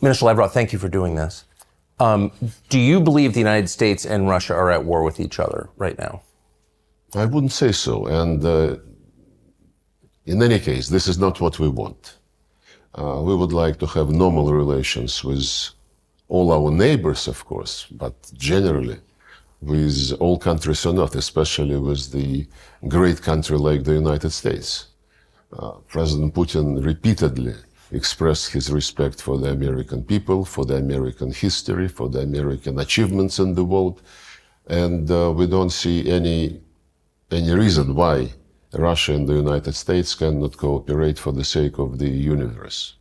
Minister Lavrov, thank you for doing this. Do you believe the United States and Russia are at war with each other right now? I wouldn't say so. And in any case, this is not what we want. We would like to have normal relations with all our neighbors, of course, but generally with all countries on earth, especially with the great country like the United States. President Putin repeatedly expressed his respect for the American people, for the American history, for the American achievements in the world. And we don't see any reason why Russia and the United States cannot cooperate for the sake of the universe.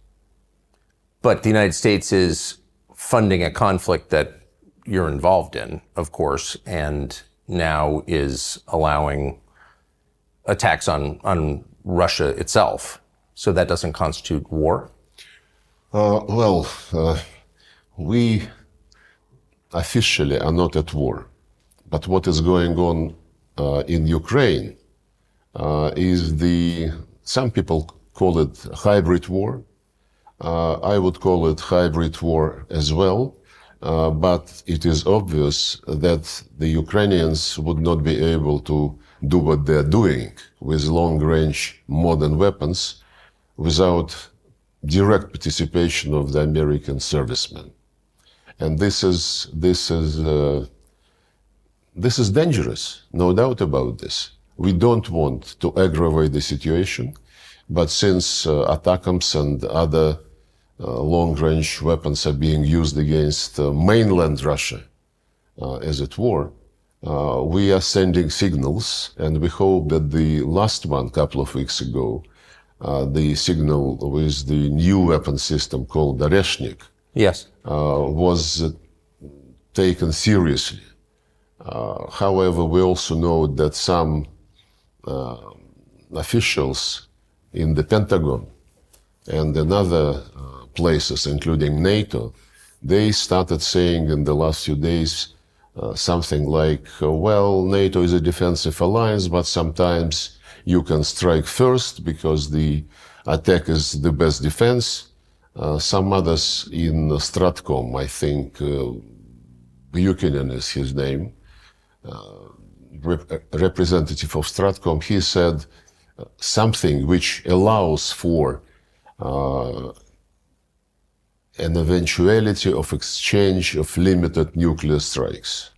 But the United States is funding a conflict that you're involved in, of course, and now is allowing attacks on Russia itself. So that doesn't constitute war? We officially are not at war. But what is going on in Ukraine is some people call it hybrid war. I would call it hybrid war as well. But it is obvious that the Ukrainians would not be able to do what they're doing with long-range modern weapons without direct participation of the American servicemen. And this is dangerous, no doubt about this. We don't want to aggravate the situation, but since ATACMS and other long-range weapons are being used against mainland Russia, as it were, we are sending signals, and we hope that the last one, a couple of weeks ago, the signal with the new weapon system called the Reshnik, yes, was taken seriously. However, we also know that some officials in the Pentagon and in other places, including NATO, they started saying in the last few days something like, well, NATO is a defensive alliance, but sometimes you can strike first because the attack is the best defense. Some others in Stratcom, I think, Buchanan is his name, representative of Stratcom, he said something which allows for an eventuality of exchange of limited nuclear strikes.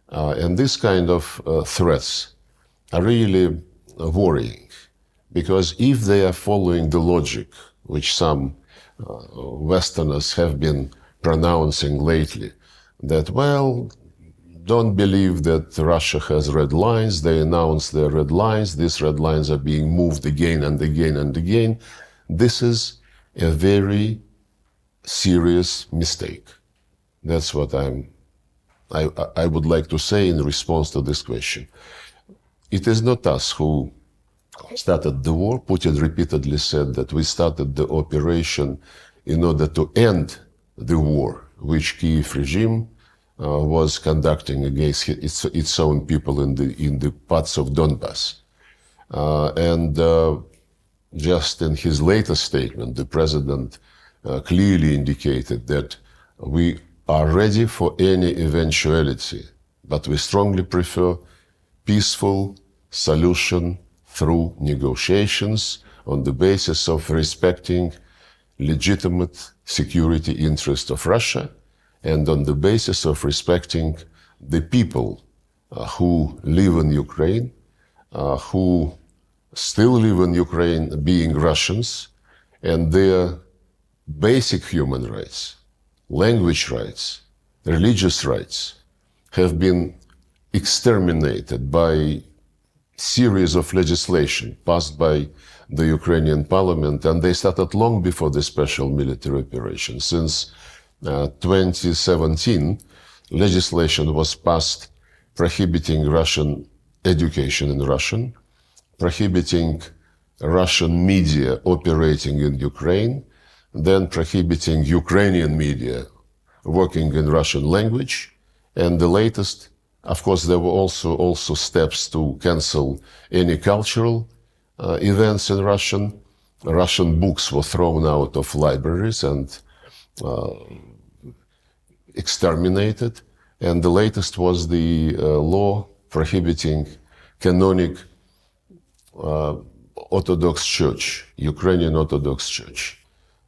And this kind of threats are really worrying, because if they are following the logic which some Westerners have been pronouncing lately, that, well, don't believe that Russia has red lines, they announce their red lines, these red lines are being moved again and again and again, this is a very serious mistake. That's what I would like to say in response to this question. It is not us who started the war. Putin repeatedly said that we started the operation in order to end the war which Kiev regime was conducting against its own people in the parts of Donbass. And just in his latest statement, the president clearly indicated that we are ready for any eventuality, but we strongly prefer peaceful solution through negotiations on the basis of respecting legitimate security interests of Russia and on the basis of respecting the people who live in Ukraine, who still live in Ukraine being Russians, and their basic human rights, language rights, religious rights have been exterminated by series of legislation passed by the Ukrainian parliament, and they started long before the special military operation. Since 2017, legislation was passed prohibiting Russian education in Russian, prohibiting Russian media operating in Ukraine, then prohibiting Ukrainian media working in Russian language, and the latest, of course, there were also steps to cancel any cultural events in Russian. Russian books were thrown out of libraries, and exterminated. And the latest was the law prohibiting canonic Orthodox Church, Ukrainian Orthodox Church.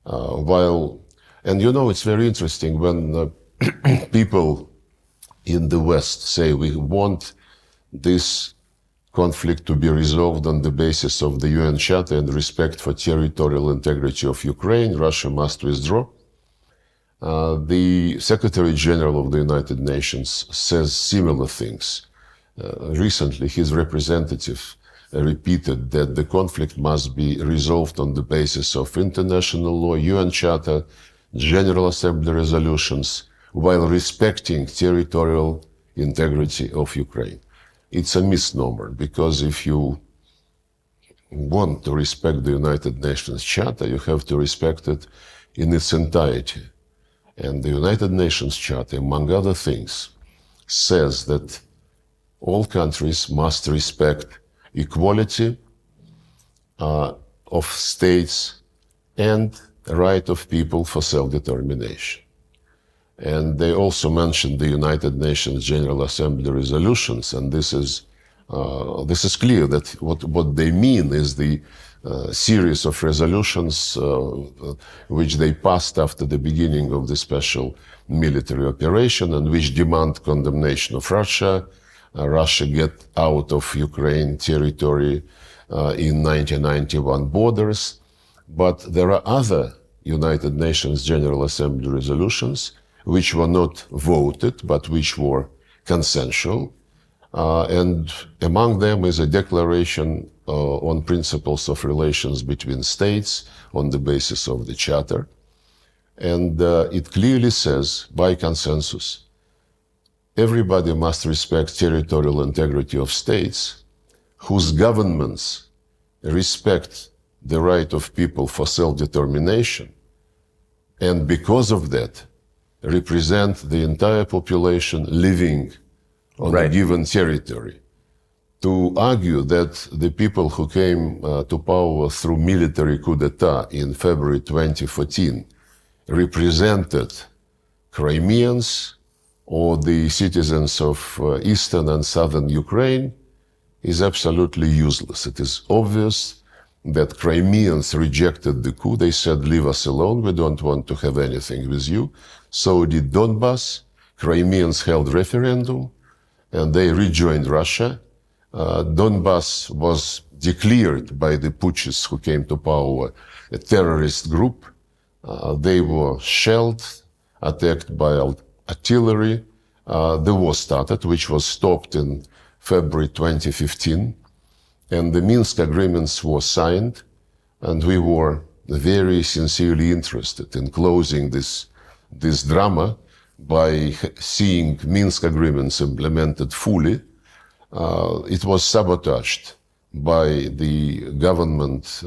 And it's very interesting when people in the West say we want this conflict to be resolved on the basis of the UN Charter and respect for territorial integrity of Ukraine, Russia must withdraw. The Secretary General of the United Nations says similar things. Recently, his representative repeated that the conflict must be resolved on the basis of international law, UN Charter, General Assembly resolutions, while respecting territorial integrity of Ukraine. It's a misnomer, because if you want to respect the United Nations Charter, you have to respect it in its entirety. And the United Nations Charter, among other things, says that all countries must respect equality of states and right of people for self-determination. And they also mentioned the United Nations General Assembly resolutions, and this is clear that what they mean is the series of resolutions which they passed after the beginning of the special military operation, and which demand condemnation of Russia. Russia get out of Ukraine territory in 1991 borders. But there are other United Nations General Assembly resolutions which were not voted, but which were consensual. And among them is a declaration on principles of relations between states on the basis of the Charter. And it clearly says, by consensus, everybody must respect territorial integrity of states whose governments respect the right of people for self-determination, and because of that, represent the entire population living on a given territory. To argue that the people who came to power through military coup d'etat in February 2014 represented Crimeans or the citizens of eastern and southern Ukraine is absolutely useless. It is obvious that Crimeans rejected the coup. They said, leave us alone, we don't want to have anything with you. So did Donbass. Crimeans held referendum, and they rejoined Russia. Donbass was declared by the putschists who came to power a terrorist group. They were shelled, attacked by artillery. The war started, which was stopped in February 2015. And the Minsk agreements were signed, and we were very sincerely interested in closing this drama by seeing Minsk agreements implemented fully. It was sabotaged by the government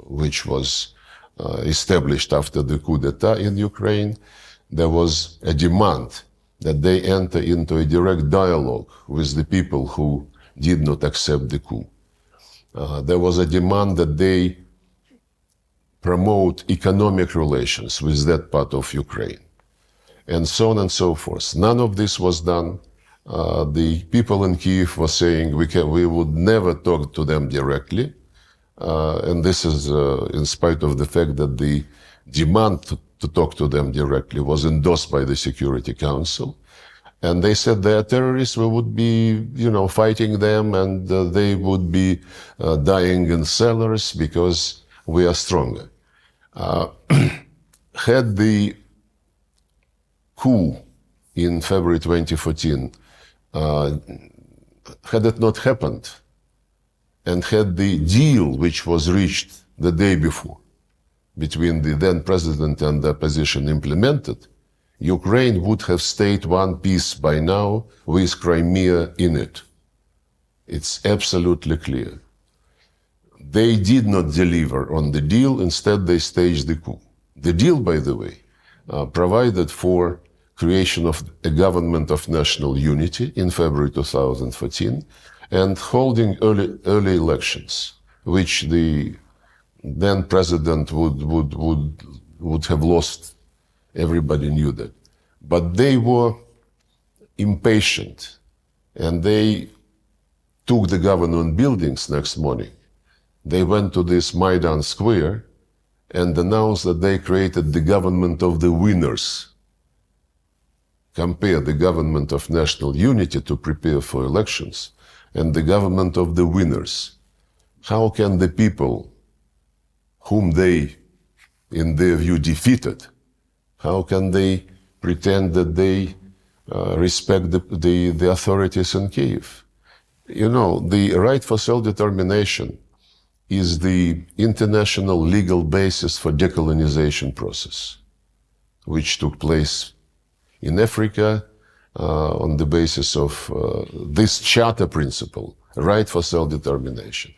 which was established after the coup d'etat in Ukraine. There was a demand that they enter into a direct dialogue with the people who did not accept the coup. There was a demand that they promote economic relations with that part of Ukraine, and so on and so forth. None of this was done. The people in Kyiv were saying we would never talk to them directly, and this is in spite of the fact that the demand to talk to them directly was endorsed by the Security Council. And they said they are terrorists, we would be, fighting them, and they would be dying in cellars because we are stronger. Had the coup in February 2014, had it not happened, and had the deal which was reached the day before between the then president and the opposition implemented, Ukraine would have stayed one piece by now with Crimea in it. It's absolutely clear. They did not deliver on the deal, instead they staged the coup. The deal, by the way, provided for creation of a government of national unity in February 2014 and holding early elections, which the then president would have lost Everybody knew that. But they were impatient, and they took the government buildings next morning. They went to this Maidan Square and announced that they created the government of the winners. Compare the government of national unity to prepare for elections and the government of the winners. How can the people whom they, in their view, defeated, how can they pretend that they respect the authorities in Kiev? You know, the right for self-determination is the international legal basis for decolonization process, which took place in Africa on the basis of this charter principle, right for self-determination.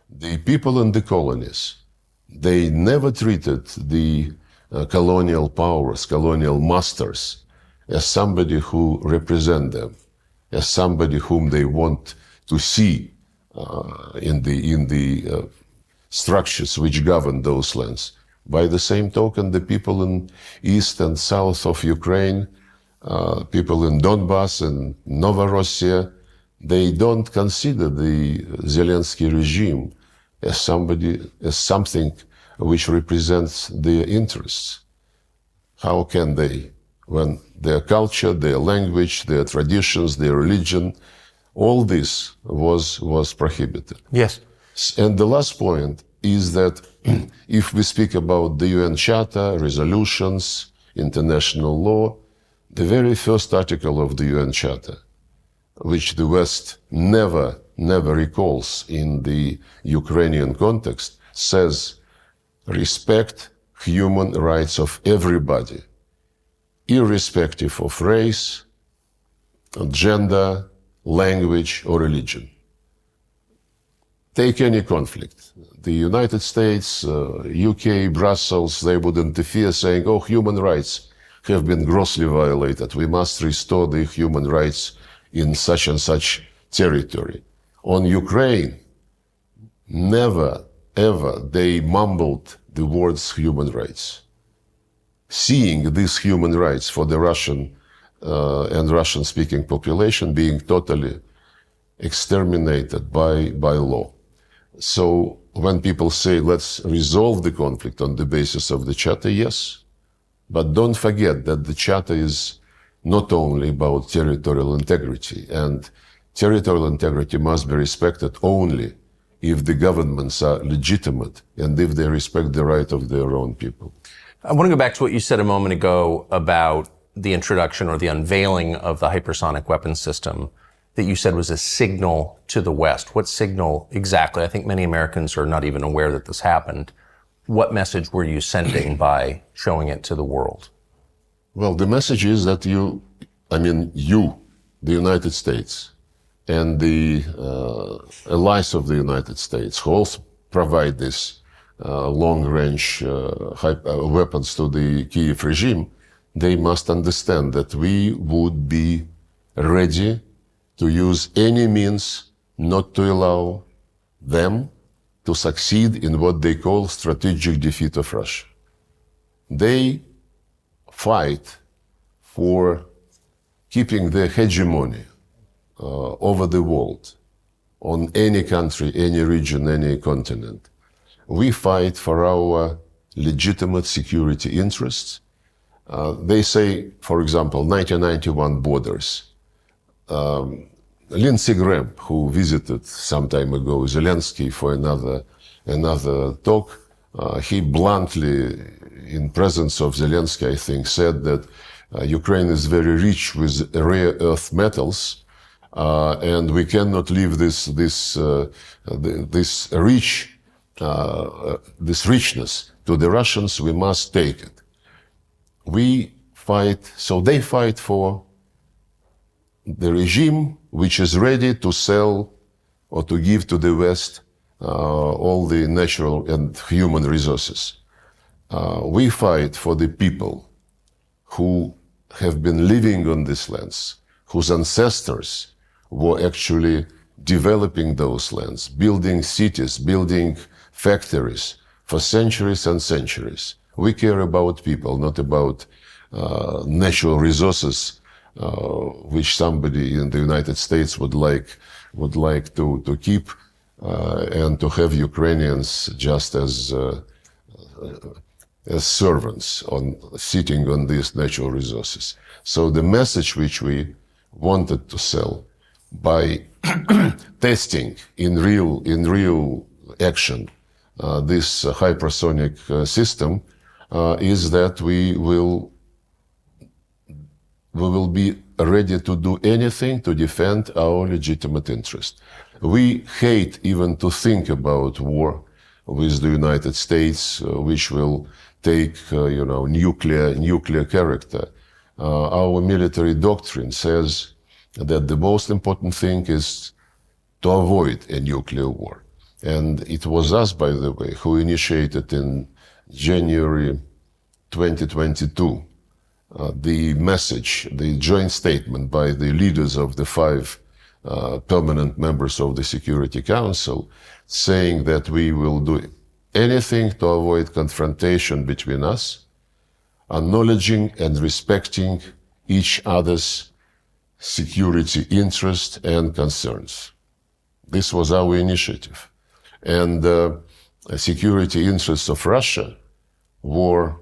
The people in the colonies, they never treated the colonial powers, colonial masters, as somebody who represent them, as somebody whom they want to see in the structures which govern those lands. By the same token, the people in east and south of Ukraine, people in Donbass and Novorossiya, they don't consider the Zelenskyy regime as something which represents their interests. How can they, when their culture, their language, their traditions, their religion, all this was prohibited? Yes. And the last point is that if we speak about the UN Charter, resolutions, international law, the very first article of the UN Charter, which the West never recalls in the Ukrainian context, says respect human rights of everybody, irrespective of race, gender, language, or religion. Take any conflict. The United States, UK, Brussels, they would interfere saying, oh, human rights have been grossly violated. We must restore the human rights in such and such territory. On Ukraine, never, ever they mumbled the words human rights. Seeing these human rights for the Russian and Russian-speaking population being totally exterminated by law. So when people say, let's resolve the conflict on the basis of the Charter, yes, but don't forget that the Charter is not only about territorial integrity, and territorial integrity must be respected only if the governments are legitimate and if they respect the right of their own people. I want to go back to what you said a moment ago about the introduction or the unveiling of the hypersonic weapons system that you said was a signal to the West. What signal exactly? I think many Americans are not even aware that this happened. What message were you sending by showing it to the world? Well, the message is that you, the United States, and the allies of the United States, who also provide this long-range weapons to the Kiev regime, they must understand that we would be ready to use any means not to allow them to succeed in what they call strategic defeat of Russia. They fight for keeping their hegemony over the world, on any country, any region, any continent. We fight for our legitimate security interests. They say, for example, 1991 borders. Lindsey Graham, who visited some time ago Zelenskyy for another talk, he bluntly, in presence of Zelenskyy, I think, said that Ukraine is very rich with rare earth metals, and we cannot leave this richness to the Russians. We must take it. We fight, so they fight for the regime which is ready to sell or to give to the West all the natural and human resources. We fight for the people who have been living on these lands, whose ancestors were actually developing those lands, building cities, building factories for centuries and centuries. We care about people, not about natural resources which somebody in the United States would like to keep and to have Ukrainians just as servants sitting on these natural resources. So the message which we wanted to sell by testing in real action this hypersonic system is that we will be ready to do anything to defend our legitimate interest. We hate even to think about war with the United States, which will take, nuclear character. Our military doctrine says that the most important thing is to avoid a nuclear war. And it was us, by the way, who initiated in January 2022 the message, the joint statement by the leaders of the 5 permanent members of the Security Council, saying that we will do anything to avoid confrontation between us, acknowledging and respecting each other's security interests and concerns. This was our initiative. And the security interests of Russia were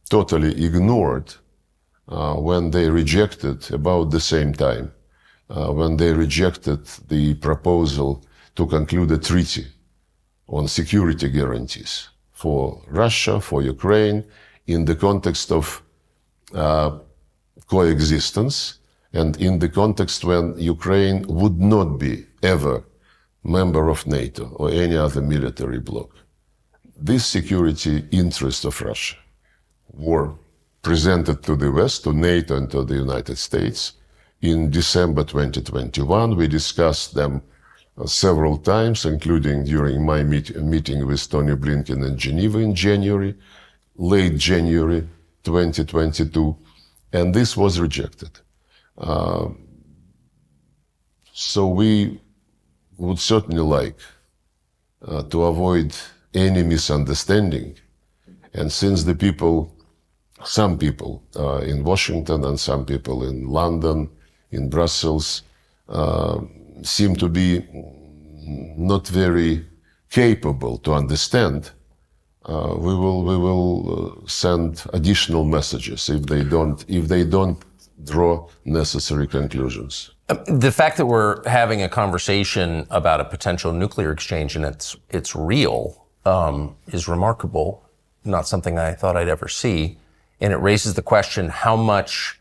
totally ignored when they rejected, about the same time, when they rejected the proposal to conclude a treaty on security guarantees for Russia, for Ukraine, in the context of coexistence and in the context when Ukraine would not be ever member of NATO or any other military bloc. This security interest of Russia were presented to the West, to NATO and to the United States. In December 2021, we discussed them several times, including during my meeting with Tony Blinken in Geneva in January, late January 2022, and this was rejected. So we would certainly like to avoid any misunderstanding. And since the people, some people in Washington and some people in London, in Brussels, seem to be not very capable to understand, we will send additional messages if they don't draw necessary conclusions. The fact that we're having a conversation about a potential nuclear exchange and it's real is remarkable, not something I thought I'd ever see. And it raises the question, how much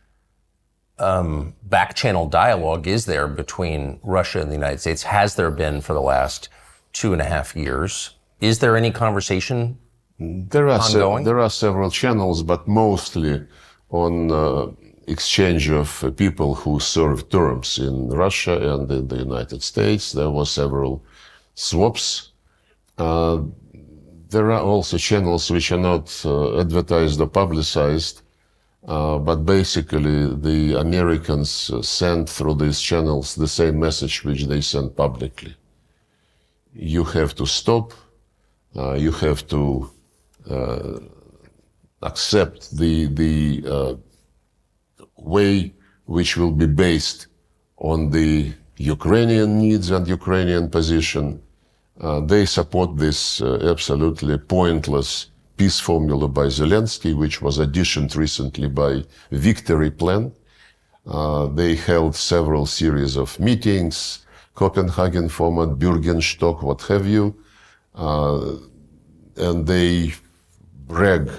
back-channel dialogue is there between Russia and the United States? Has there been for the last 2.5 years? Is there any conversation ongoing? There are several channels, but mostly on exchange of people who served terms in Russia and in the United States. There were several swaps. There are also channels which are not advertised or publicized, but basically the Americans send through these channels the same message which they send publicly. You have to stop, you have to accept the way which will be based on the Ukrainian needs and Ukrainian position. They support this absolutely pointless peace formula by Zelenskyy, which was additioned recently by Victory Plan. They held several series of meetings, Copenhagen format, Bürgenstock, what have you, and they brag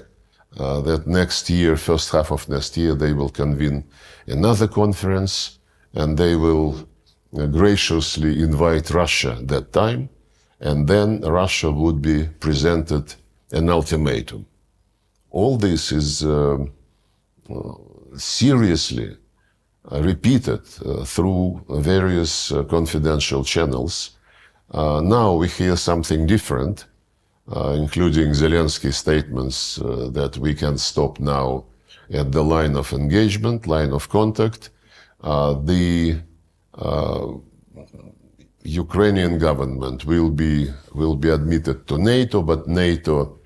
that next year, first half of next year, they will convene another conference and they will graciously invite Russia that time, and then Russia would be presented an ultimatum. All this is seriously repeated through various confidential channels. Now we hear something different, including Zelensky's statements that we can stop now at the line of engagement, line of contact. The Ukrainian government will be admitted to NATO, but NATO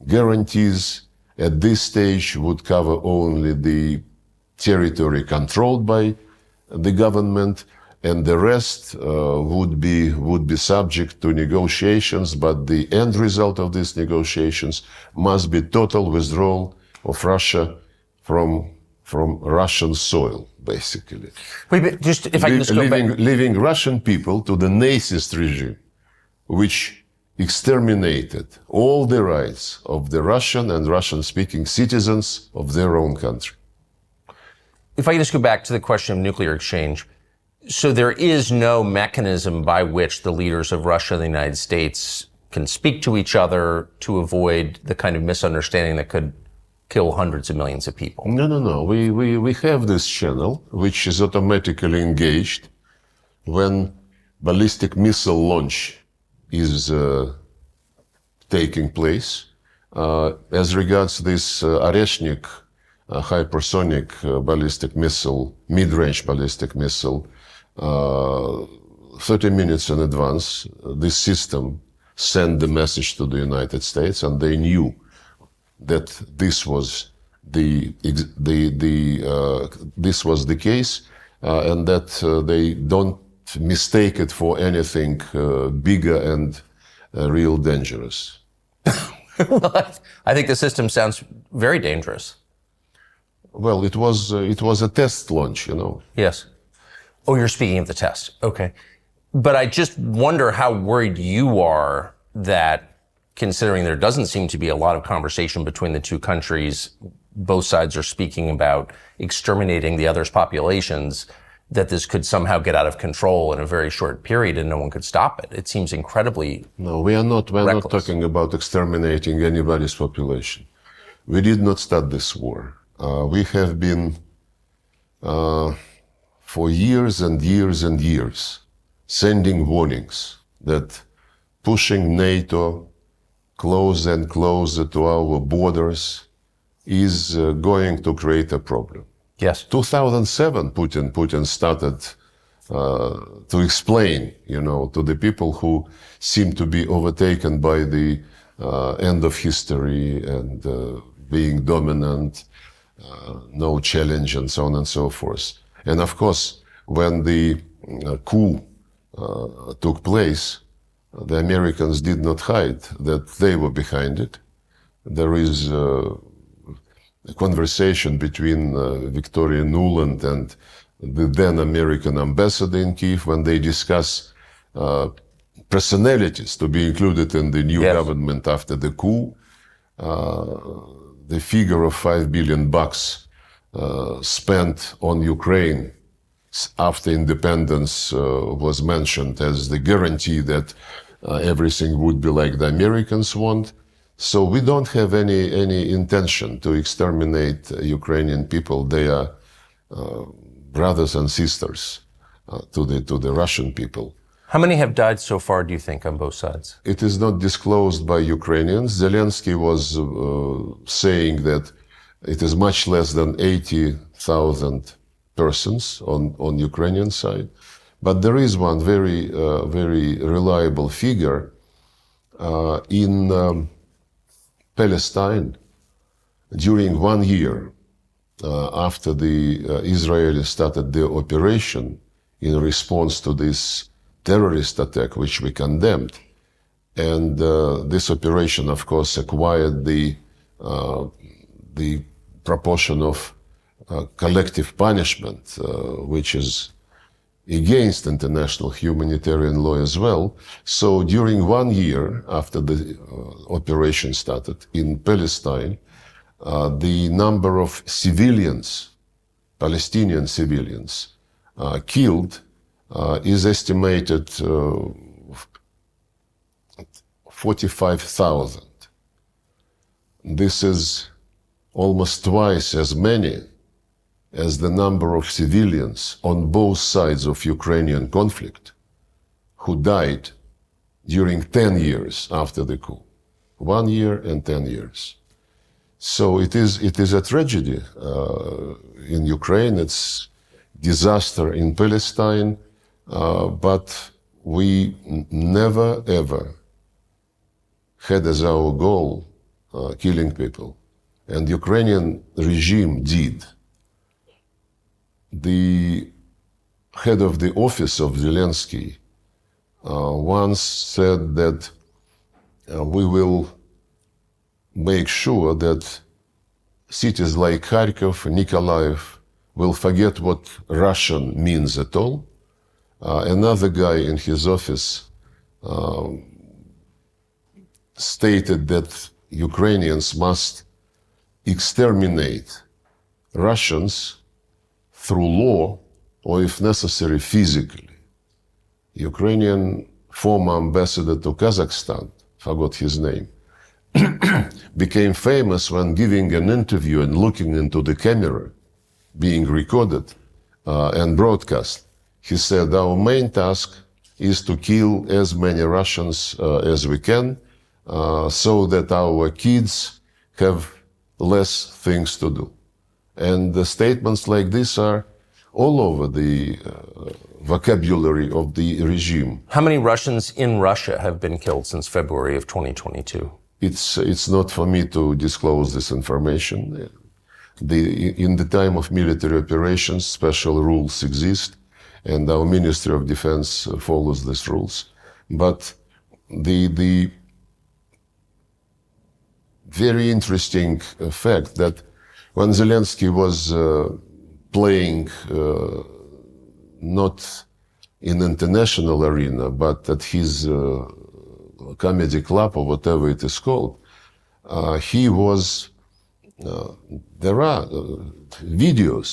guarantees at this stage would cover only the territory controlled by the government, and the rest would be subject to negotiations, but the end result of these negotiations must be total withdrawal of Russia from Russian soil, basically. Wait, but just if I can just go back. Leaving Russian people to the Nazist regime, which exterminated all the rights of the Russian and Russian-speaking citizens of their own country. If I can just go back to the question of nuclear exchange. So there is no mechanism by which the leaders of Russia and the United States can speak to each other to avoid the kind of misunderstanding that could kill hundreds of millions of people. No. We have this channel, which is automatically engaged when ballistic missile launch is taking place. As regards this Oreshnik hypersonic ballistic missile, mid-range ballistic missile, 30 minutes in advance, this system sent the message to the United States, and they knew that this was the case, and that they don't mistake it for anything bigger and real dangerous. I think the system sounds very dangerous. Well, it was a test launch, you know. Yes. Oh, you're speaking of the test. Okay. But I just wonder how worried you are that, considering there doesn't seem to be a lot of conversation between the two countries, both sides are speaking about exterminating the other's populations, that this could somehow get out of control in a very short period and no one could stop it. It seems incredibly No, we're not talking about exterminating anybody's population. We did not start this war. We have been, for years and years and years, sending warnings that pushing NATO closer and closer to our borders is going to create a problem. Yes. 2007, Putin started to explain, you know, to the people who seem to be overtaken by the end of history and being dominant, no challenge, and so on and so forth. And of course, when the coup took place, the Americans did not hide that they were behind it. There is a conversation between Victoria Nuland and the then American ambassador in Kyiv when they discuss personalities to be included in the new government after the coup. The figure of $5 billion spent on Ukraine after independence was mentioned as the guarantee that everything would be like the Americans want. So we don't have any intention to exterminate Ukrainian people. They are brothers and sisters to the Russian people. How many have died so far, do you think, on both sides? It is not disclosed by Ukrainians. Zelenskyy was saying that it is much less than 80,000 persons on Ukrainian side. But there is one very reliable figure in Palestine. During 1 year after the Israelis started their operation in response to this terrorist attack, which we condemned, and this operation, of course, acquired the proportion of collective punishment, which is against international humanitarian law as well. So during 1 year after the operation started in Palestine, the number of civilians, Palestinian civilians, killed is estimated 45,000. This is almost twice as many as the number of civilians on both sides of Ukrainian conflict who died during 10 years after the coup. 1 year and 10 years. So it is a tragedy in Ukraine. It's disaster in Palestine, but we never ever had as our goal killing people. and Ukrainian regime did. The head of the office of Zelenskyy once said that we will make sure that cities like Kharkov, Nikolaev will forget what Russian means at all. Another guy in his office stated that Ukrainians must exterminate Russians through law or, if necessary, physically. Ukrainian former ambassador to Kazakhstan, forgot his name, became famous when giving an interview and looking into the camera, being recorded and broadcast. He said, our main task is to kill as many Russians as we can so that our kids have less things to do. And the statements like this are all over the vocabulary of the regime. How many Russians in Russia have been killed since February of 2022? It's not for me to disclose this information. In the time of military operations, special rules exist, and our Ministry of Defense follows these rules. But the very interesting fact that when Zelenskyy was playing not in international arena, but at his comedy club or whatever it is called, he was. There are videos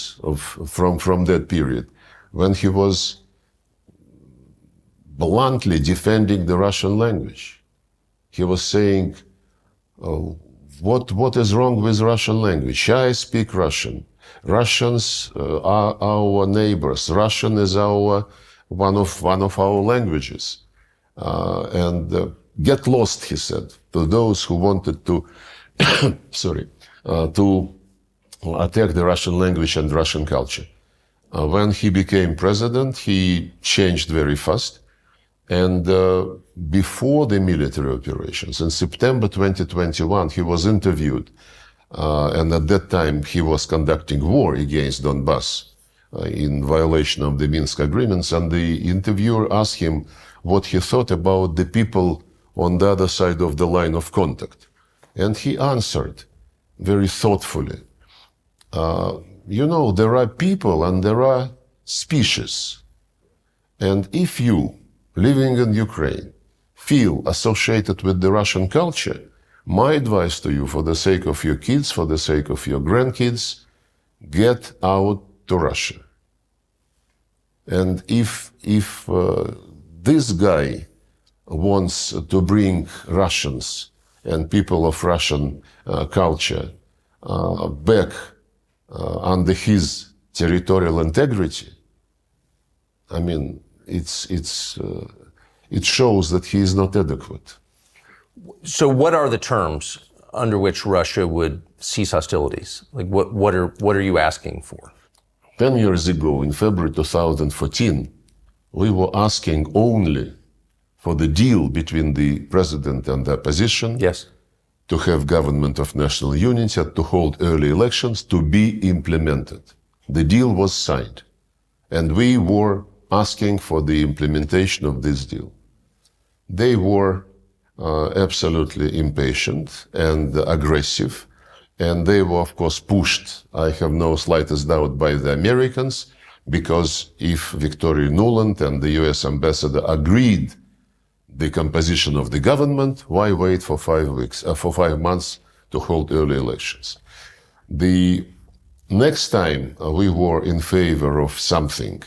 from that period when he was bluntly defending the Russian language. He was saying, what is wrong with Russian language? I speak Russian. Russians are our neighbors. Russian is one of our languages. And get lost, he said, to those who wanted to, to attack the Russian language and Russian culture. When he became president, he changed very fast. And before the military operations, in September 2021, he was interviewed. And at that time, he was conducting war against Donbass in violation of the Minsk agreements. And the interviewer asked him what he thought about the people on the other side of the line of contact. And he answered very thoughtfully, there are people and there are species. And if you, living in Ukraine, feel associated with the Russian culture, my advice to you, for the sake of your kids, for the sake of your grandkids, get out to Russia. And if this guy wants to bring Russians and people of Russian culture back under his territorial integrity, I mean, it shows that he is not adequate. So what are the terms under which Russia would cease hostilities? Like what are you asking for? 10 years ago, in February 2014, we were asking only for the deal between the president and the opposition. Yes. To have government of national unity, to hold early elections, to be implemented. The deal was signed, and we were asking for the implementation of this deal. They were absolutely impatient and aggressive, and they were, of course, pushed, I have no slightest doubt, by the Americans, because if Victoria Nuland and the US ambassador agreed the composition of the government, why wait for 5 months to hold early elections? The next time we were in favor of something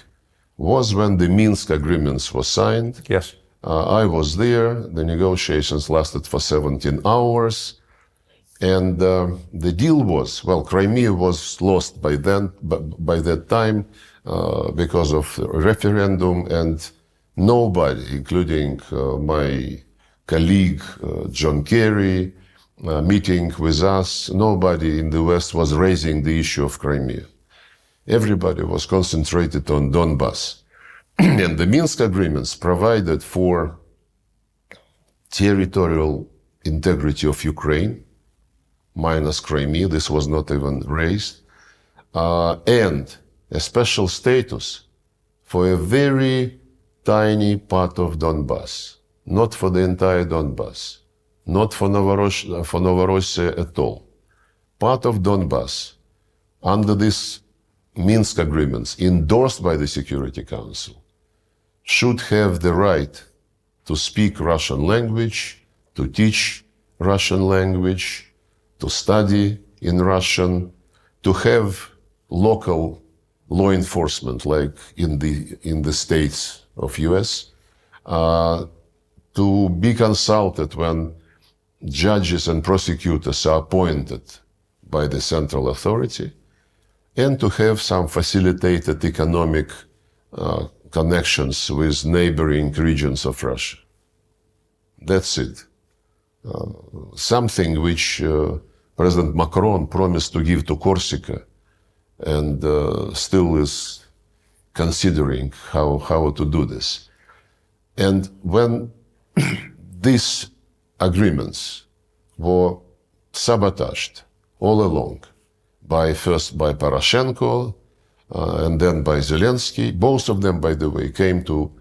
was when the Minsk agreements were signed. Yes. I was there. The negotiations lasted for 17 hours. And the deal was, Crimea was lost by that time because of referendum, and nobody, including my colleague John Kerry, meeting with us, nobody in the West was raising the issue of Crimea. Everybody was concentrated on Donbass. And the Minsk agreements provided for territorial integrity of Ukraine, minus Crimea. This was not even raised. And a special status for a very tiny part of Donbass, not for the entire Donbass, not for Novorossiya at all. Part of Donbass, under these Minsk agreements endorsed by the Security Council, should have the right to speak Russian language, to teach Russian language, to study in Russian, to have local law enforcement like in the states of US, to be consulted when judges and prosecutors are appointed by the central authority, and to have some facilitated economic connections with neighboring regions of Russia. That's it. Something which President Macron promised to give to Corsica and still is considering how to do this. And when these agreements were sabotaged all along, first by Poroshenko and then by Zelenskyy, both of them, by the way, came to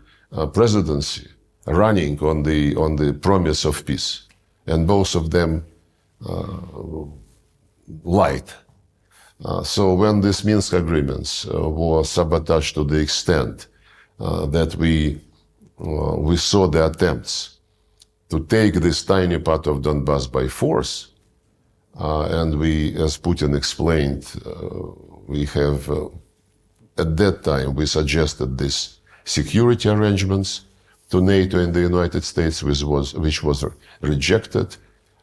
presidency running on the promise of peace, and both of them lied. So when these Minsk agreements were sabotaged to the extent that we saw the attempts to take this tiny part of Donbass by force, and we, as Putin explained, we have, at that time, we suggested these security arrangements to NATO and the United States, which was rejected.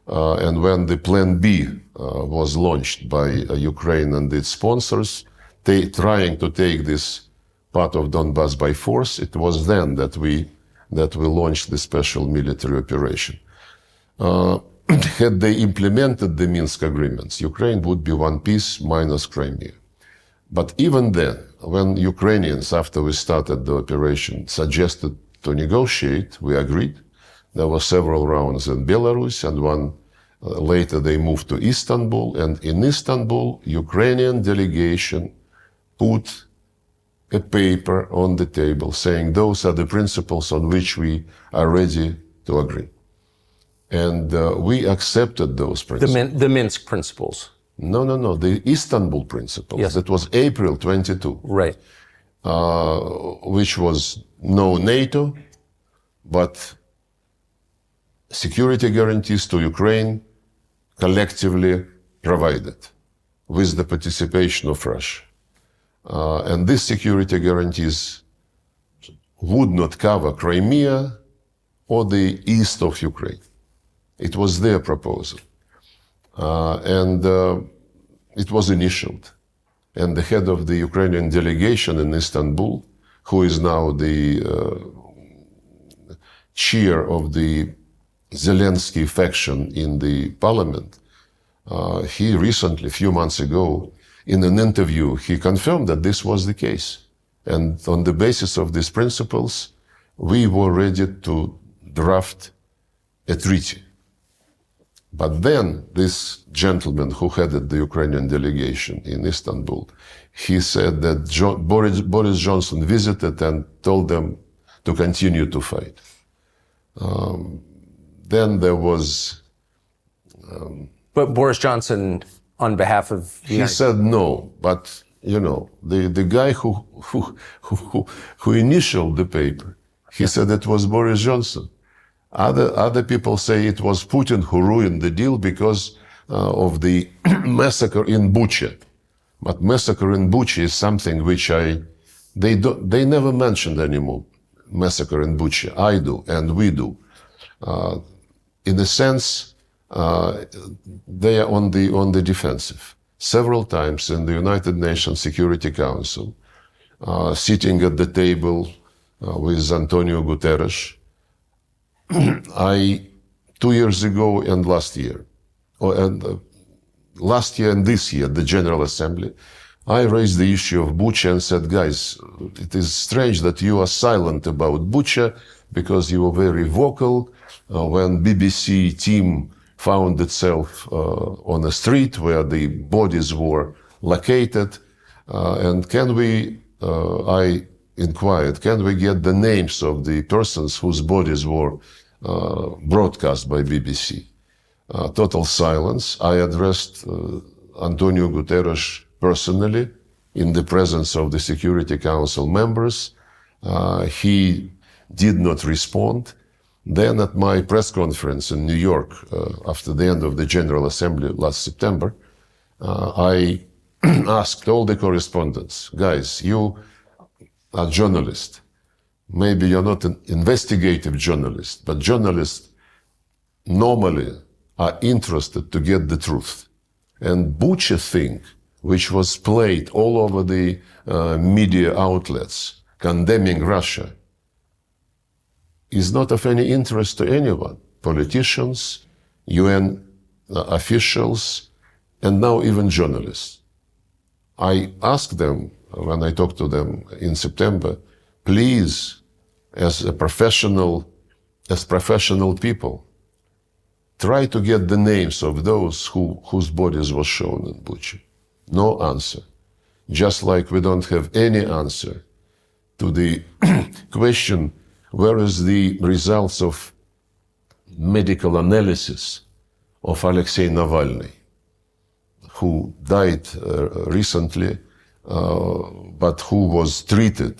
And when the Plan B was launched by Ukraine and its sponsors, trying to take this part of Donbass by force, it was then that we launched the special military operation. Had they implemented the Minsk agreements, Ukraine would be one piece minus Crimea. But even then, when Ukrainians, after we started the operation, suggested to negotiate, we agreed. There were several rounds in Belarus, and one later they moved to Istanbul. And in Istanbul, Ukrainian delegation put a paper on the table saying those are the principles on which we are ready to agree. And we accepted those principles. The Minsk principles. No, the Istanbul principles. Yes. That was April 22. Right. Which was no NATO, but security guarantees to Ukraine collectively provided with the participation of Russia. And these security guarantees would not cover Crimea or the east of Ukraine. It was their proposal. And it was initialed. And the head of the Ukrainian delegation in Istanbul, who is now the chair of the Zelenskyy faction in the parliament, he recently, a few months ago, in an interview, he confirmed that this was the case. And on the basis of these principles, we were ready to draft a treaty. But then this gentleman who headed the Ukrainian delegation in Istanbul, he said that Boris Johnson visited and told them to continue to fight. Then there was... But Boris Johnson, on behalf of... He said no, but, you know, the guy who initialed the paper, he said it was Boris Johnson. Other people say it was Putin who ruined the deal because of the massacre in Bucha. But massacre in Bucha is something which they never mentioned anymore. Massacre in Bucha. I do, and we do. In a sense, they are on the defensive. Several times in the United Nations Security Council, sitting at the table with Antonio Guterres, 2 years ago and last year, last year and this year, the General Assembly, I raised the issue of Bucha and said, guys, it is strange that you are silent about Bucha because you were very vocal when BBC team found itself on a street where the bodies were located. And I inquired, can we get the names of the persons whose bodies were broadcast by BBC? Total silence. I addressed Antonio Guterres personally in the presence of the Security Council members. He did not respond. Then at my press conference in New York, after the end of the General Assembly last September, I asked all the correspondents, guys, you are journalists. Maybe you're not an investigative journalist, but journalists normally are interested to get the truth. And Bucha thing, which was played all over the media outlets, condemning Russia, is not of any interest to anyone. Politicians, UN officials, and now even journalists. I asked them, when I talked to them in September, please, as professional people, try to get the names of those whose bodies were shown in Bucha. No answer. Just like we don't have any answer to the question, where is the results of medical analysis of Alexei Navalny, who died recently, but who was treated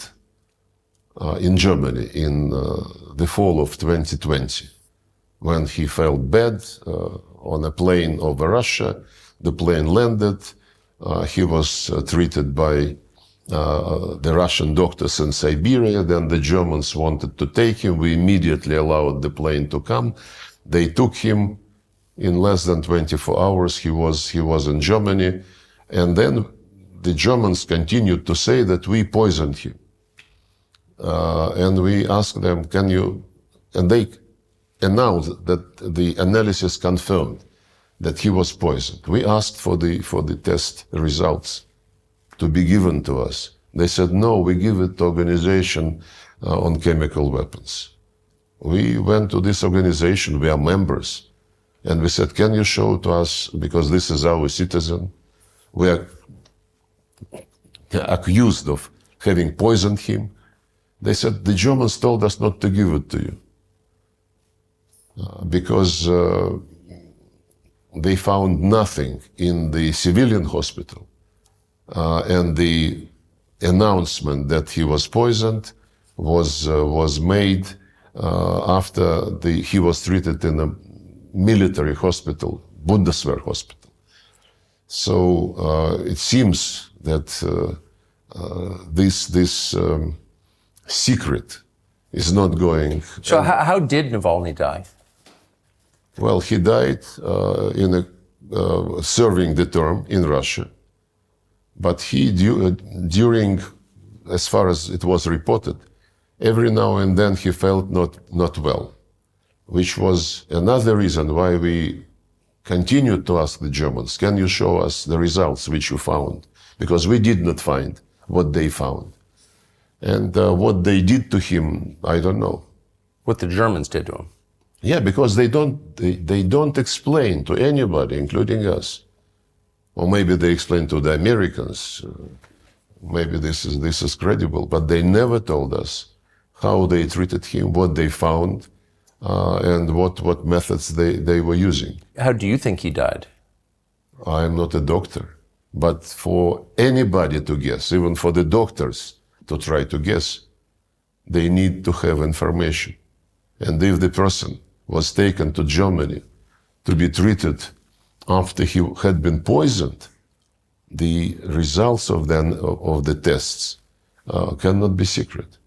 in Germany in the fall of 2020. When he felt bad on a plane over Russia, the plane landed, he was treated by the Russian doctors in Siberia. Then the Germans wanted to take him. We immediately allowed the plane to come. They took him. In less than 24 hours, he was in Germany. And then the Germans continued to say that we poisoned him. And we asked them, can you, and they announced that the analysis confirmed that he was poisoned. We asked for the test results to be given to us. They said, no, we give it to Organization on Chemical Weapons. We went to this organization, we are members, and we said, can you show to us, because this is our citizen, we are accused of having poisoned him. They said, the Germans told us not to give it to you because they found nothing in the civilian hospital. And the announcement that he was poisoned was made after he was treated in a military hospital, Bundeswehr hospital. So it seems that this secret is not going. So how did Navalny die? Well, he died serving the term in Russia. But he, during, as far as it was reported, every now and then he felt not well, which was another reason why we continued to ask the Germans, can you show us the results which you found? Because we did not find what they found. And what they did to him, I don't know. What the Germans did to him? Yeah, because they don't explain to anybody, including us. Or maybe they explain to the Americans. Maybe this is credible, but they never told us how they treated him, what they found, and what methods they were using. How do you think he died? I'm not a doctor, but for anybody to guess, even for the doctors to try to guess, they need to have information. And if the person was taken to Germany to be treated after he had been poisoned, the results of the tests cannot be secret.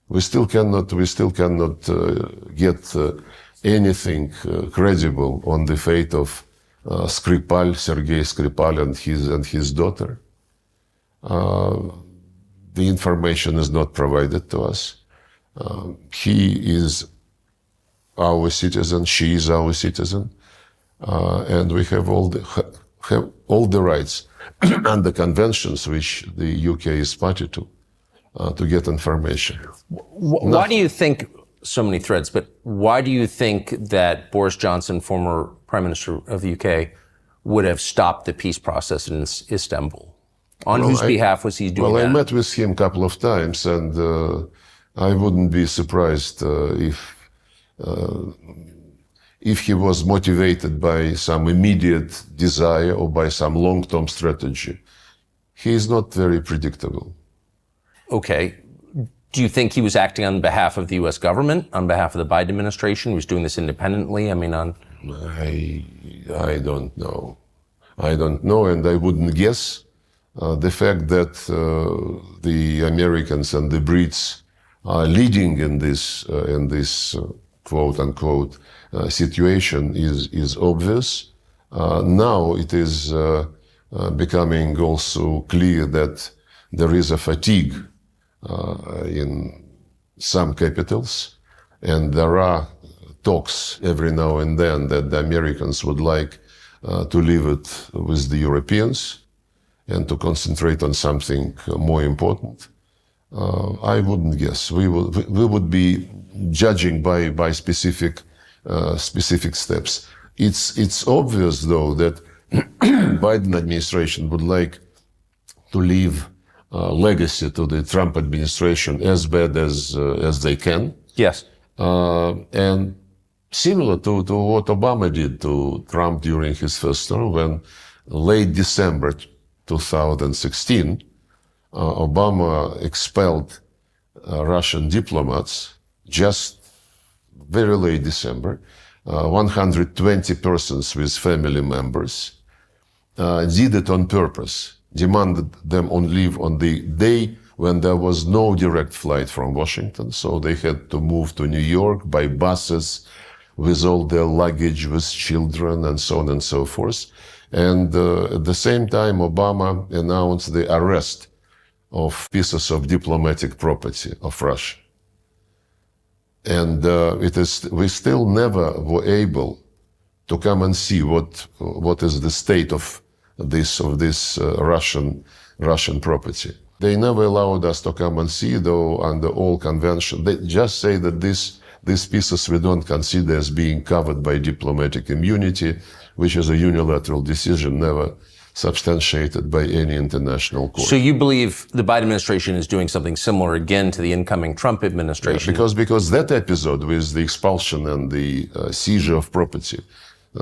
We still cannot get anything credible on the fate of Skripal, Sergei Skripal, and his daughter. The information is not provided to us. He is our citizen, she is our citizen, and we have all the rights under conventions which the UK is party to get information. Why do you think, so many threads, but why do you think that Boris Johnson, former Prime Minister of the UK, would have stopped the peace process in Istanbul. On whose behalf was he doing that? Well, I met with him a couple of times, and I wouldn't be surprised if he was motivated by some immediate desire or by some long-term strategy. He is not very predictable. Okay. Do you think he was acting on behalf of the U.S. government, on behalf of the Biden administration? He was doing this independently? I mean, I don't know. I don't know, and I wouldn't guess. The fact that the Americans and the Brits are leading in this quote-unquote situation is obvious. Now it is becoming also clear that there is a fatigue in some capitals, and there are talks every now and then that the Americans would like to leave it with the Europeans and to concentrate on something more important. I wouldn't guess. We would be judging by specific steps. It's obvious, though, that Biden administration would like to leave legacy to the Trump administration as bad as they can. yes. And similar to what Obama did to Trump during his first term, when late December 2016, Obama expelled Russian diplomats just very late December, 120 persons with family members, did it on purpose, demanded them on leave on the day when there was no direct flight from Washington, so they had to move to New York by buses with all their luggage, with children, and so on and so forth. And at the same time, Obama announced the arrest of pieces of diplomatic property of Russia. And we still never were able to come and see what is the state of this Russian property. They never allowed us to come and see, though, under all convention. They just say that these pieces we don't consider as being covered by diplomatic immunity, which is a unilateral decision, never substantiated by any international court. So you believe the Biden administration is doing something similar again to the incoming Trump administration? Yeah, because that episode with the expulsion and the seizure of property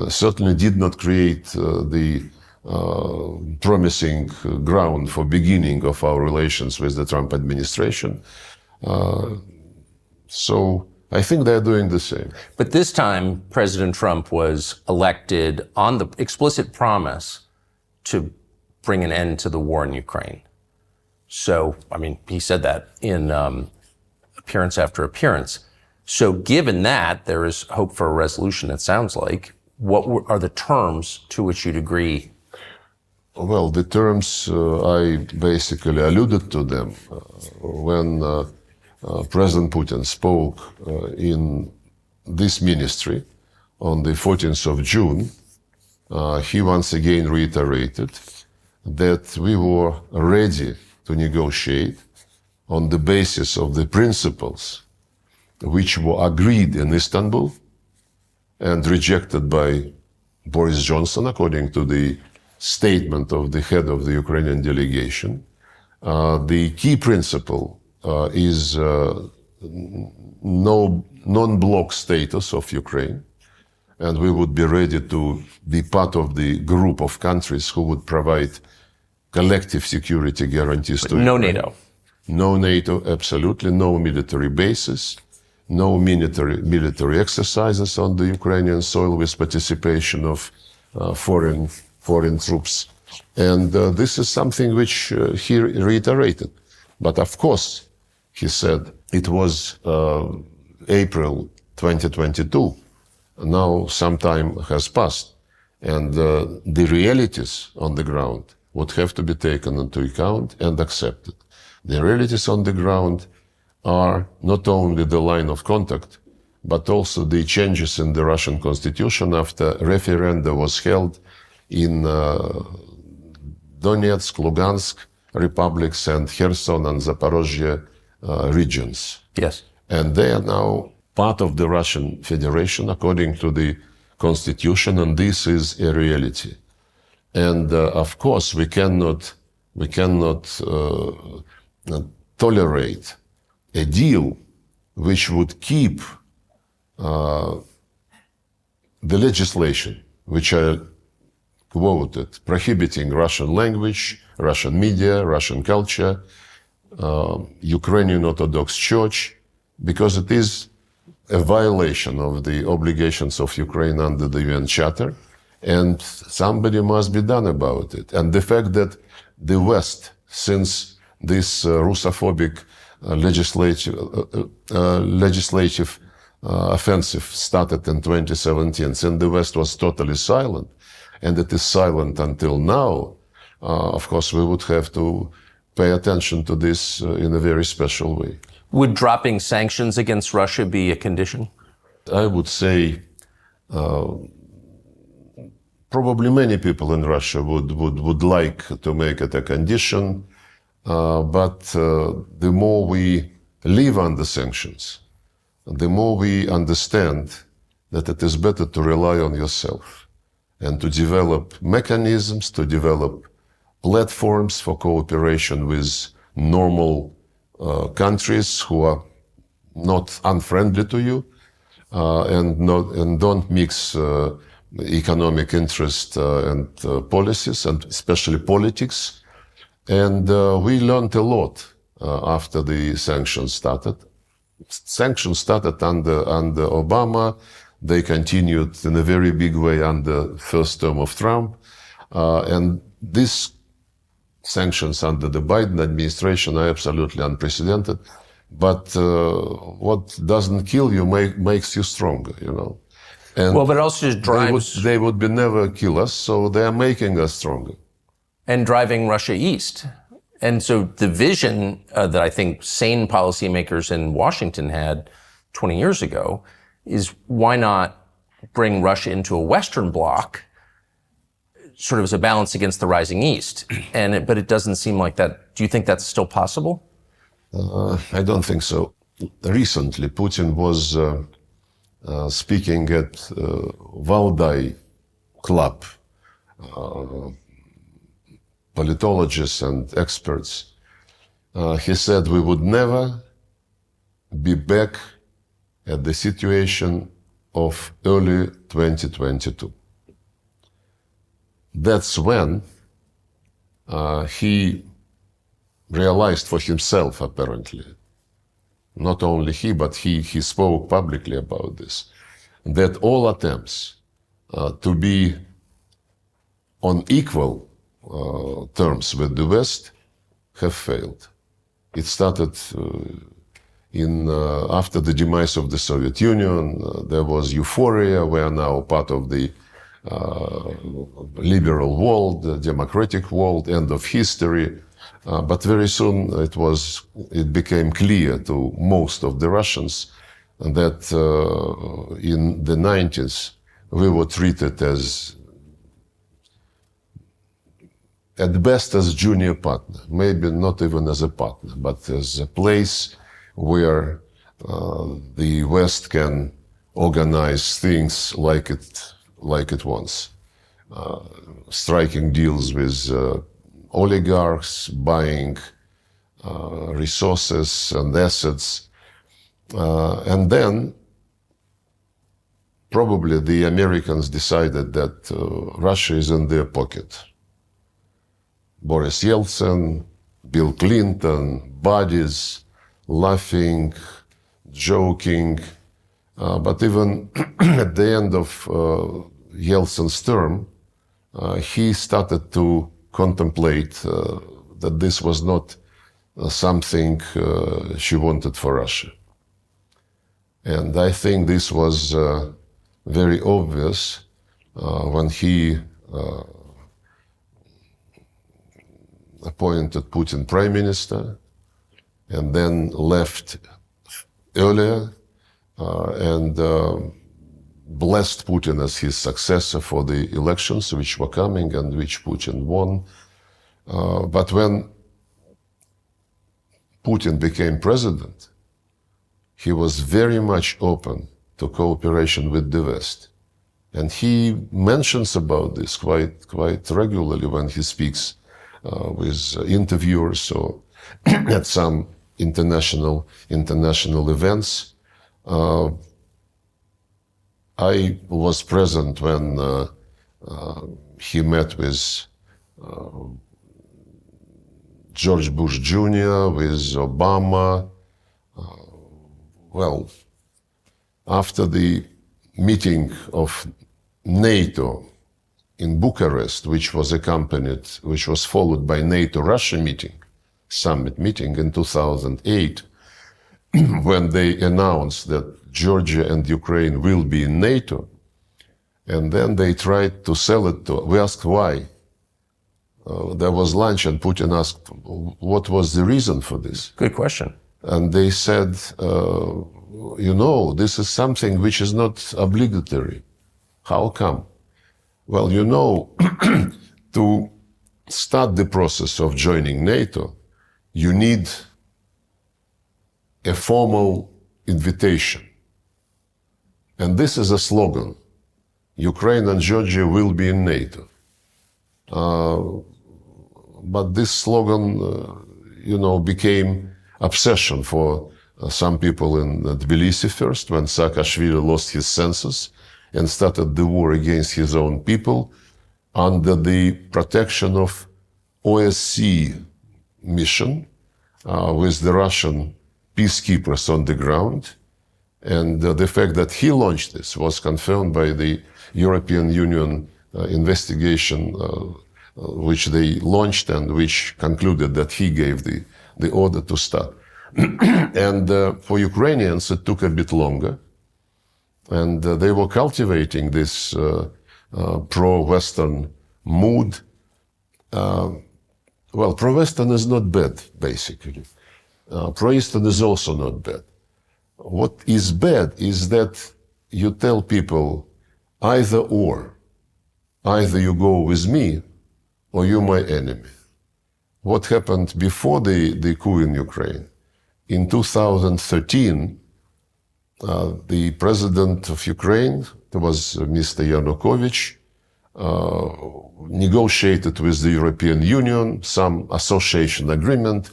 certainly did not create the promising ground for beginning of our relations with the Trump administration. So I think they're doing the same. But this time, President Trump was elected on the explicit promise to bring an end to the war in Ukraine. So, I mean, he said that in appearance after appearance. So given that there is hope for a resolution, it sounds like, what are the terms to which you'd agree? Well, the terms, I basically alluded to them when President Putin spoke in this ministry on the 14th of June. He once again reiterated that we were ready to negotiate on the basis of the principles which were agreed in Istanbul and rejected by Boris Johnson, according to the statement of the head of the Ukrainian delegation. The key principle is no non-bloc status of Ukraine, and we would be ready to be part of the group of countries who would provide collective security guarantees to No Ukraine. NATO. No NATO, absolutely. No military bases. No military exercises on the Ukrainian soil with participation of foreign troops. And this is something which he reiterated. But of course, he said it was April 2022. Now some time has passed. And the realities on the ground would have to be taken into account and accepted. The realities on the ground are not only the line of contact, but also the changes in the Russian constitution after referendum was held in Donetsk, Lugansk republics and Kherson and Zaporozhye regions. Yes. And they are now part of the Russian Federation according to the constitution, and this is a reality. And of course, we cannot tolerate a deal which would keep the legislation, which I quoted, prohibiting Russian language, Russian media, Russian culture, Ukrainian Orthodox Church, because it is a violation of the obligations of Ukraine under the UN Charter, and somebody must be done about it. And the fact that the West, since this Russophobic legislative offensive started in 2017, since the West was totally silent, and it is silent until now, of course, we would have to pay attention to this in a very special way. Would dropping sanctions against Russia be a condition? I would say probably many people in Russia would like to make it a condition, but the more we live under sanctions, the more we understand that it is better to rely on yourself and to develop mechanisms, to develop platforms for cooperation with normal countries who are not unfriendly to you, and don't mix economic interest and policies, and especially politics. And we learned a lot after the sanctions started. Sanctions started under Obama. They continued in a very big way under the first term of Trump. And these sanctions under the Biden administration are absolutely unprecedented. But what doesn't kill you makes you stronger, you know. And well, but it also just drives... They would be never kill us, so they are making us stronger. And driving Russia east. And so the vision that I think sane policymakers in Washington had 20 years ago is why not bring Russia into a Western bloc, sort of as a balance against the rising East? But it doesn't seem like that. Do you think that's still possible? I don't think so. Recently, Putin was speaking at Valdai Club. Politologists and experts. He said we would never be back at the situation of early 2022. That's when he realized for himself, apparently, not only he, but he spoke publicly about this, that all attempts to be on equal terms with the West have failed. It started after the demise of the Soviet Union. There was euphoria. We are now part of the liberal world, the democratic world, end of history. But very soon it became clear to most of the Russians that in the 90s we were treated as, at best, as junior partner, maybe not even as a partner, but as a place where the West can organize things like it wants, striking deals with oligarchs, buying resources and assets, and then probably the Americans decided that Russia is in their pocket. Boris Yeltsin, Bill Clinton, buddies, laughing, joking. But even at the end of Yeltsin's term, he started to contemplate that this was not something she wanted for Russia. And I think this was very obvious when he appointed Putin prime minister and then left earlier and blessed Putin as his successor for the elections which were coming and which Putin won. But when Putin became president, he was very much open to cooperation with the West. And he mentions about this quite regularly when he speaks with interviewers or at some international events. I was present when he met with George Bush Jr., with Obama. Well, after the meeting of NATO in Bucharest, which was followed by NATO-Russia summit meeting in 2008, when they announced that Georgia and Ukraine will be in NATO, and then they tried to sell it to, we asked why. There was lunch and Putin asked, what was the reason for this? Good question. And they said, this is something which is not obligatory. How come? Well, to start the process of joining NATO, you need a formal invitation. And this is a slogan. Ukraine and Georgia will be in NATO. But this slogan, became obsession for some people in Tbilisi first, when Saakashvili lost his senses and started the war against his own people under the protection of OSCE mission with the Russian peacekeepers on the ground. And the fact that he launched this was confirmed by the European Union investigation which they launched and which concluded that he gave the order to start. And for Ukrainians, it took a bit longer. And they were cultivating this pro-Western mood. Pro-Western is not bad, basically. Pro-Eastern is also not bad. What is bad is that you tell people either or. Either you go with me or you're my enemy. What happened before the coup in Ukraine? In 2013, the president of Ukraine, it was Mr. Yanukovych, negotiated with the European Union some association agreement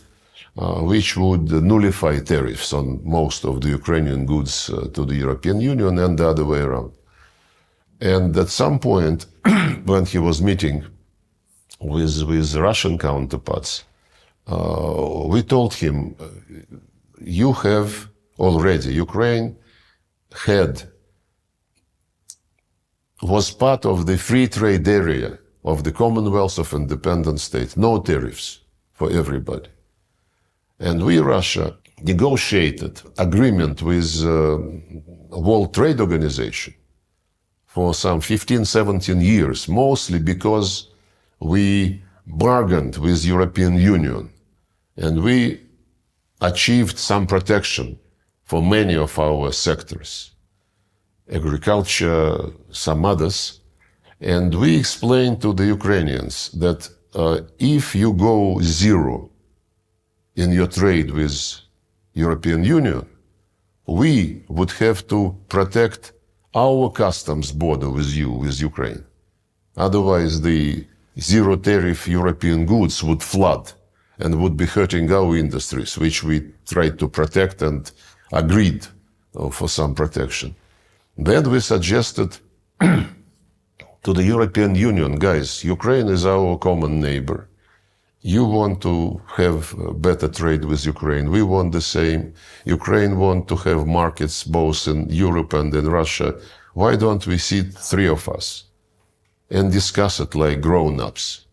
which would nullify tariffs on most of the Ukrainian goods to the European Union and the other way around. And at some point, when he was meeting with Russian counterparts, we told him, you have already, Ukraine was part of the free trade area of the Commonwealth of Independent States, no tariffs for everybody. And we, Russia, negotiated agreement with World Trade Organization for some 15, 17 years, mostly because we bargained with European Union and we achieved some protection for many of our sectors, agriculture, some others. And we explained to the Ukrainians that if you go zero in your trade with European Union, we would have to protect our customs border with you, with Ukraine. Otherwise, the zero tariff European goods would flood and would be hurting our industries, which we tried to protect and agreed for some protection. Then we suggested to the European Union, guys, Ukraine is our common neighbor. You want to have better trade with Ukraine. We want the same. Ukraine want to have markets both in Europe and in Russia. Why don't we sit three of us and discuss it like grown-ups?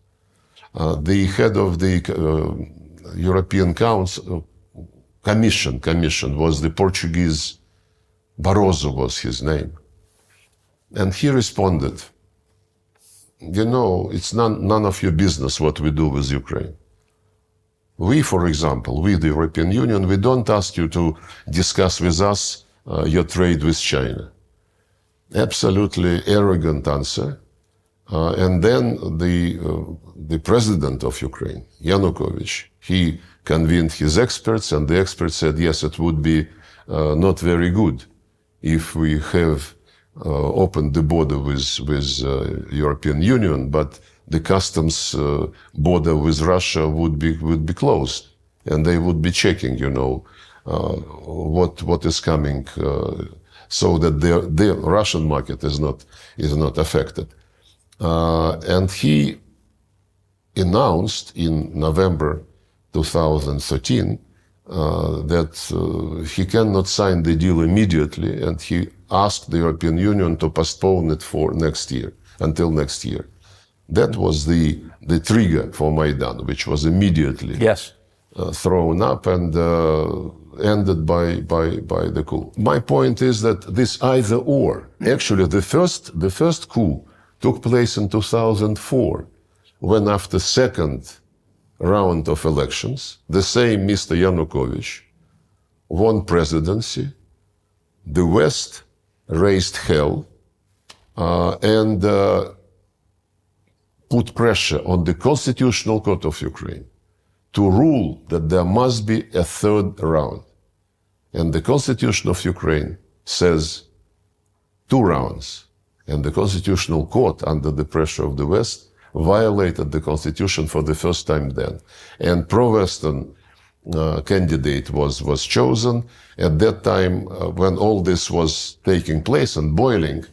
The head of the European Council, Commission was the Portuguese, Barroso was his name. And he responded, it's none of your business what we do with Ukraine. We, for example, we, the European Union, we don't ask you to discuss with us your trade with China. Absolutely arrogant answer. And then the president of Ukraine, Yanukovych, he convened his experts, and the experts said, yes, it would be not very good if we have opened the border with European Union, but the customs border with Russia would be closed, and they would be checking, what is coming, so that the Russian market is not affected. And he announced in November 2013 that he cannot sign the deal immediately, and he asked the European Union to postpone it for until next year. That was the trigger for Maidan, which was immediately thrown up and ended by the coup. My point is that this either or, actually the first coup took place in 2004, when after second round of elections, the same Mr. Yanukovych won presidency, the West raised hell, and put pressure on the Constitutional Court of Ukraine to rule that there must be a third round. And the Constitution of Ukraine says 2 rounds. And the Constitutional Court, under the pressure of the West, violated the Constitution for the first time then. And pro-Western candidate was chosen. At that time, when all this was taking place and boiling,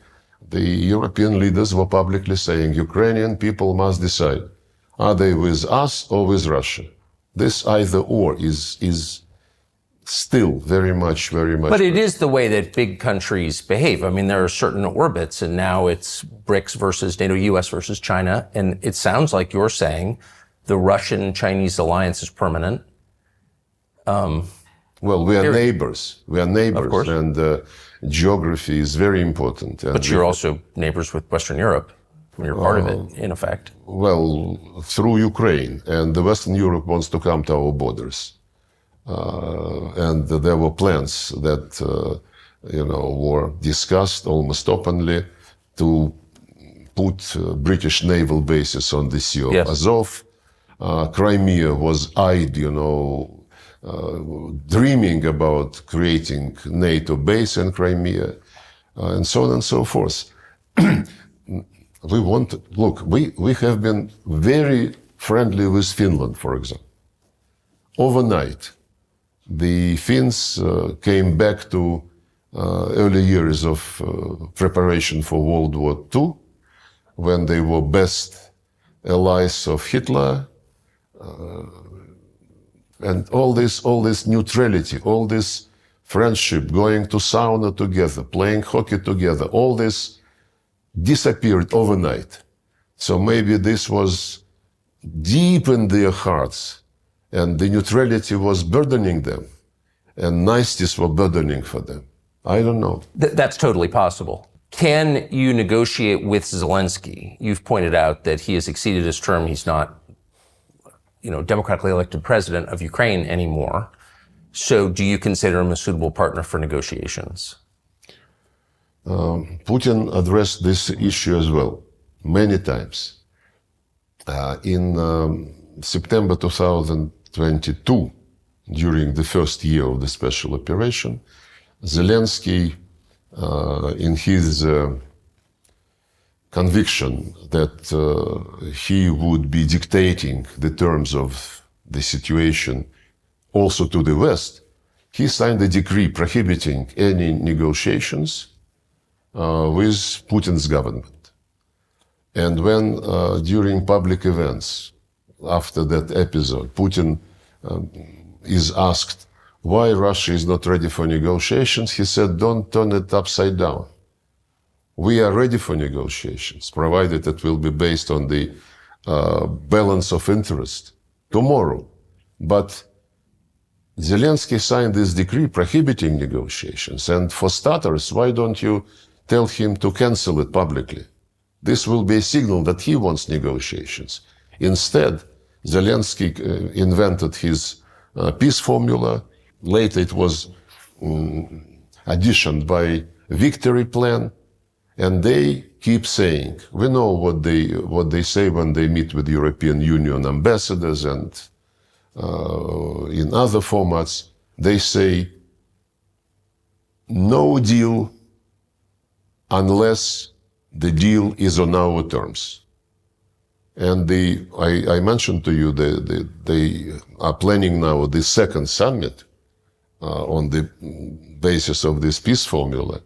the European leaders were publicly saying, Ukrainian people must decide, are they with us or with Russia? This either or is still very much. But it is the way that big countries behave. I mean, there are certain orbits, and now it's BRICS versus NATO, US versus China. And it sounds like you're saying the Russian-Chinese alliance is permanent. Well, we are neighbors. We are neighbors, of course. And geography is very important. And but you're also neighbors with Western Europe. You're part of it, in effect. Well, through Ukraine, and the Western Europe wants to come to our borders. And there were plans that, were discussed almost openly to put British naval bases on the Sea of Azov. Crimea was eyed, dreaming about creating NATO base in Crimea, and so on and so forth. We have been very friendly with Finland, for example. Overnight, the Finns came back to early years of preparation for World War II, when they were best allies of Hitler, and all this neutrality, all this friendship, going to sauna together, playing hockey together, all this disappeared overnight. So maybe this was deep in their hearts, and the neutrality was burdening them, and niceties were burdening for them. I don't know. That's totally possible. Can you negotiate with Zelenskyy? You've pointed out that he has exceeded his term. He's not, democratically elected president of Ukraine anymore. So do you consider him a suitable partner for negotiations? Putin addressed this issue as well, many times. In September 2022, during the first year of the special operation, Zelenskyy, in his conviction that he would be dictating the terms of the situation also to the West, he signed a decree prohibiting any negotiations with Putin's government. And when during public events, after that episode, Putin is asked why Russia is not ready for negotiations, he said, don't turn it upside down. We are ready for negotiations, provided it will be based on the balance of interest tomorrow. But Zelenskyy signed this decree prohibiting negotiations. And for starters, why don't you tell him to cancel it publicly? This will be a signal that he wants negotiations. Instead, Zelenskyy invented his peace formula. Later it was additioned by victory plan. And they keep saying, we know what they say when they meet with European Union ambassadors and in other formats. They say, no deal unless the deal is on our terms. And I mentioned to you they are planning now the second summit on the basis of this peace formula,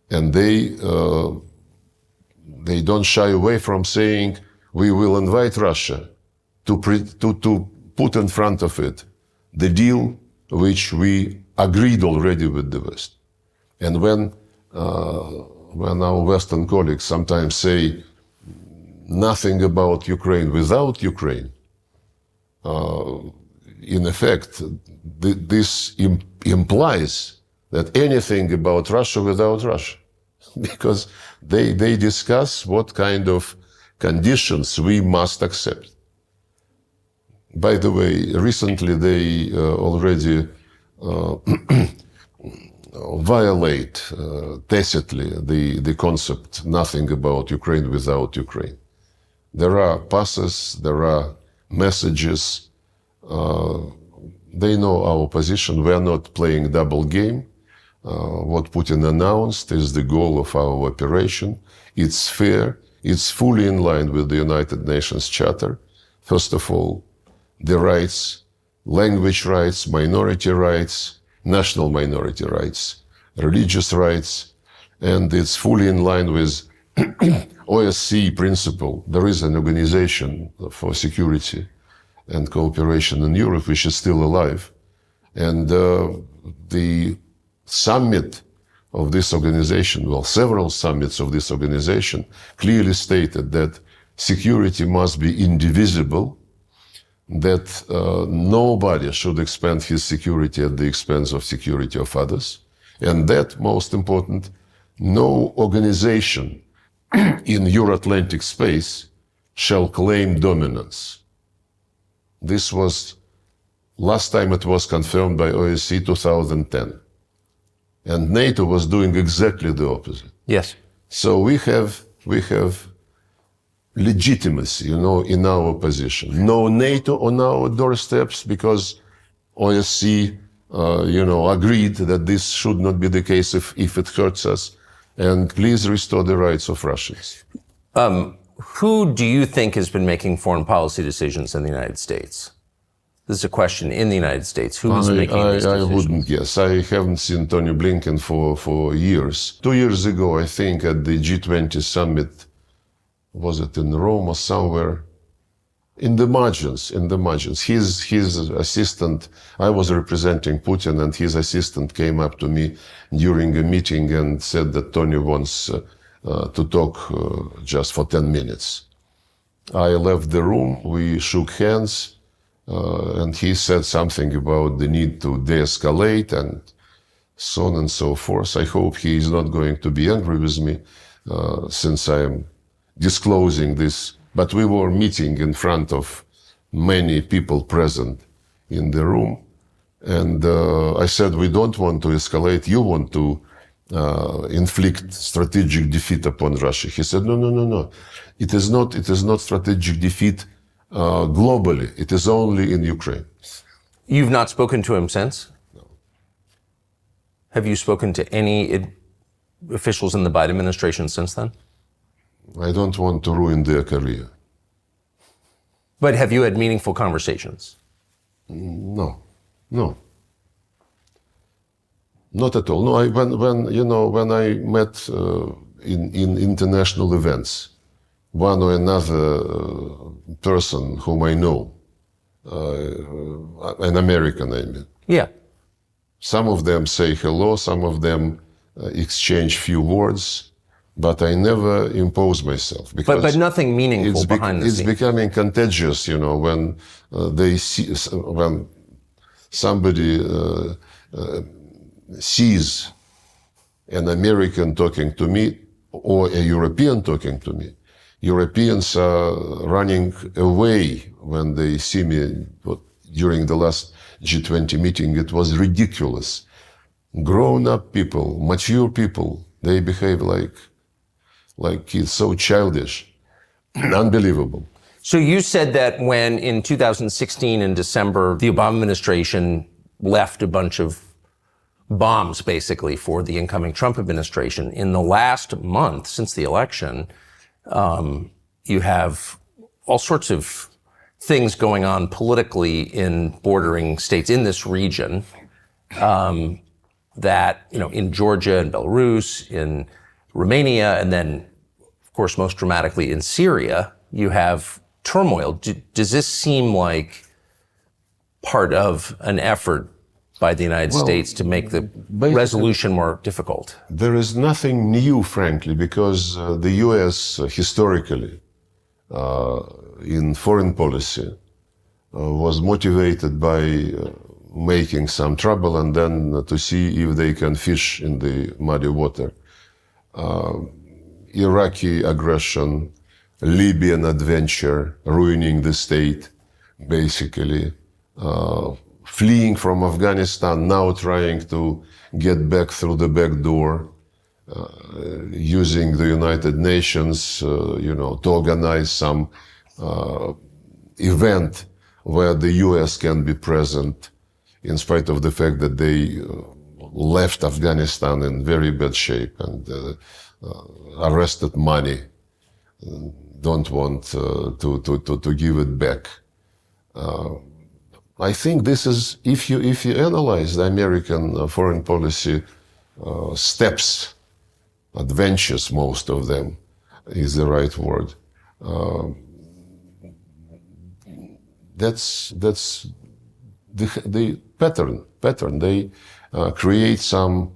and they don't shy away from saying we will invite Russia to put in front of it the deal which we agreed already with the West. And when our Western colleagues sometimes say nothing about Ukraine without Ukraine, in effect, this implies that anything about Russia without Russia, because they discuss what kind of conditions we must accept. By the way, recently they already violate tacitly the concept nothing about Ukraine without Ukraine. There are passes, there are messages. They know our position. We are not playing double game. What Putin announced is the goal of our operation. It's fair. It's fully in line with the United Nations Charter. First of all, the rights, language rights, minority rights, national minority rights, religious rights, and it's fully in line with OSCE principle. There is an organization for security and cooperation in Europe which is still alive. And the summit of this organization, well, several summits of this organization clearly stated that security must be indivisible, that nobody should expand his security at the expense of security of others, and that, most important, no organization in Euro-Atlantic space shall claim dominance. This was, last time it was confirmed by OSCE 2010. And NATO was doing exactly the opposite. Yes. So we have legitimacy, in our position. No NATO on our doorsteps because OSCE, agreed that this should not be the case if it hurts us. And please restore the rights of Russians. Who do you think has been making foreign policy decisions in the United States? This is a question in the United States. Who is making these decisions? I wouldn't guess. I haven't seen Tony Blinken for years. 2 years ago, I think, at the G20 summit, was it in Rome or somewhere? In the margins. His assistant, I was representing Putin, and his assistant came up to me during a meeting and said that Tony wants to talk just for 10 minutes. I left the room, we shook hands, and he said something about the need to de-escalate and so on and so forth. I hope he is not going to be angry with me since I am disclosing this. But we were meeting in front of many people present in the room. And I said, we don't want to escalate. You want to inflict strategic defeat upon Russia. He said, no. It is not strategic defeat globally. It is only in Ukraine. You've not spoken to him since? No. Have you spoken to any officials in the Biden administration since then? I don't want to ruin their career. But have you had meaningful conversations? No. Not at all. No, when I met in international events, one or another person whom I know, an American, I mean. Yeah. Some of them say hello, some of them exchange few words, but I never impose myself. Because but nothing meaningful behind the scenes. It's becoming contagious, when they see, when somebody sees an American talking to me or a European talking to me. Europeans are running away when they see me. During the last G20 meeting, it was ridiculous. Grown-up people, mature people, they behave like kids, so childish, unbelievable. So you said that when in 2016 in December, the Obama administration left a bunch of bombs, basically, for the incoming Trump administration. In the last month, since the election, you have all sorts of things going on politically in bordering states in this region that, in Georgia and Belarus, in Romania, and then, of course, most dramatically in Syria, you have turmoil. Does this seem like part of an effort by the United States to make the resolution more difficult? There is nothing new, frankly, because the U.S. Historically, in foreign policy, was motivated by making some trouble and then to see if they can fish in the muddy water. Iraqi aggression, Libyan adventure, ruining the state, basically. Fleeing from Afghanistan, now trying to get back through the back door, using the United Nations, to organize some event where the US can be present, in spite of the fact that they left Afghanistan in very bad shape and arrested money, don't want to give it back. I think this is, if you analyze the American foreign policy steps, adventures, most of them is the right word. That's the pattern. They create some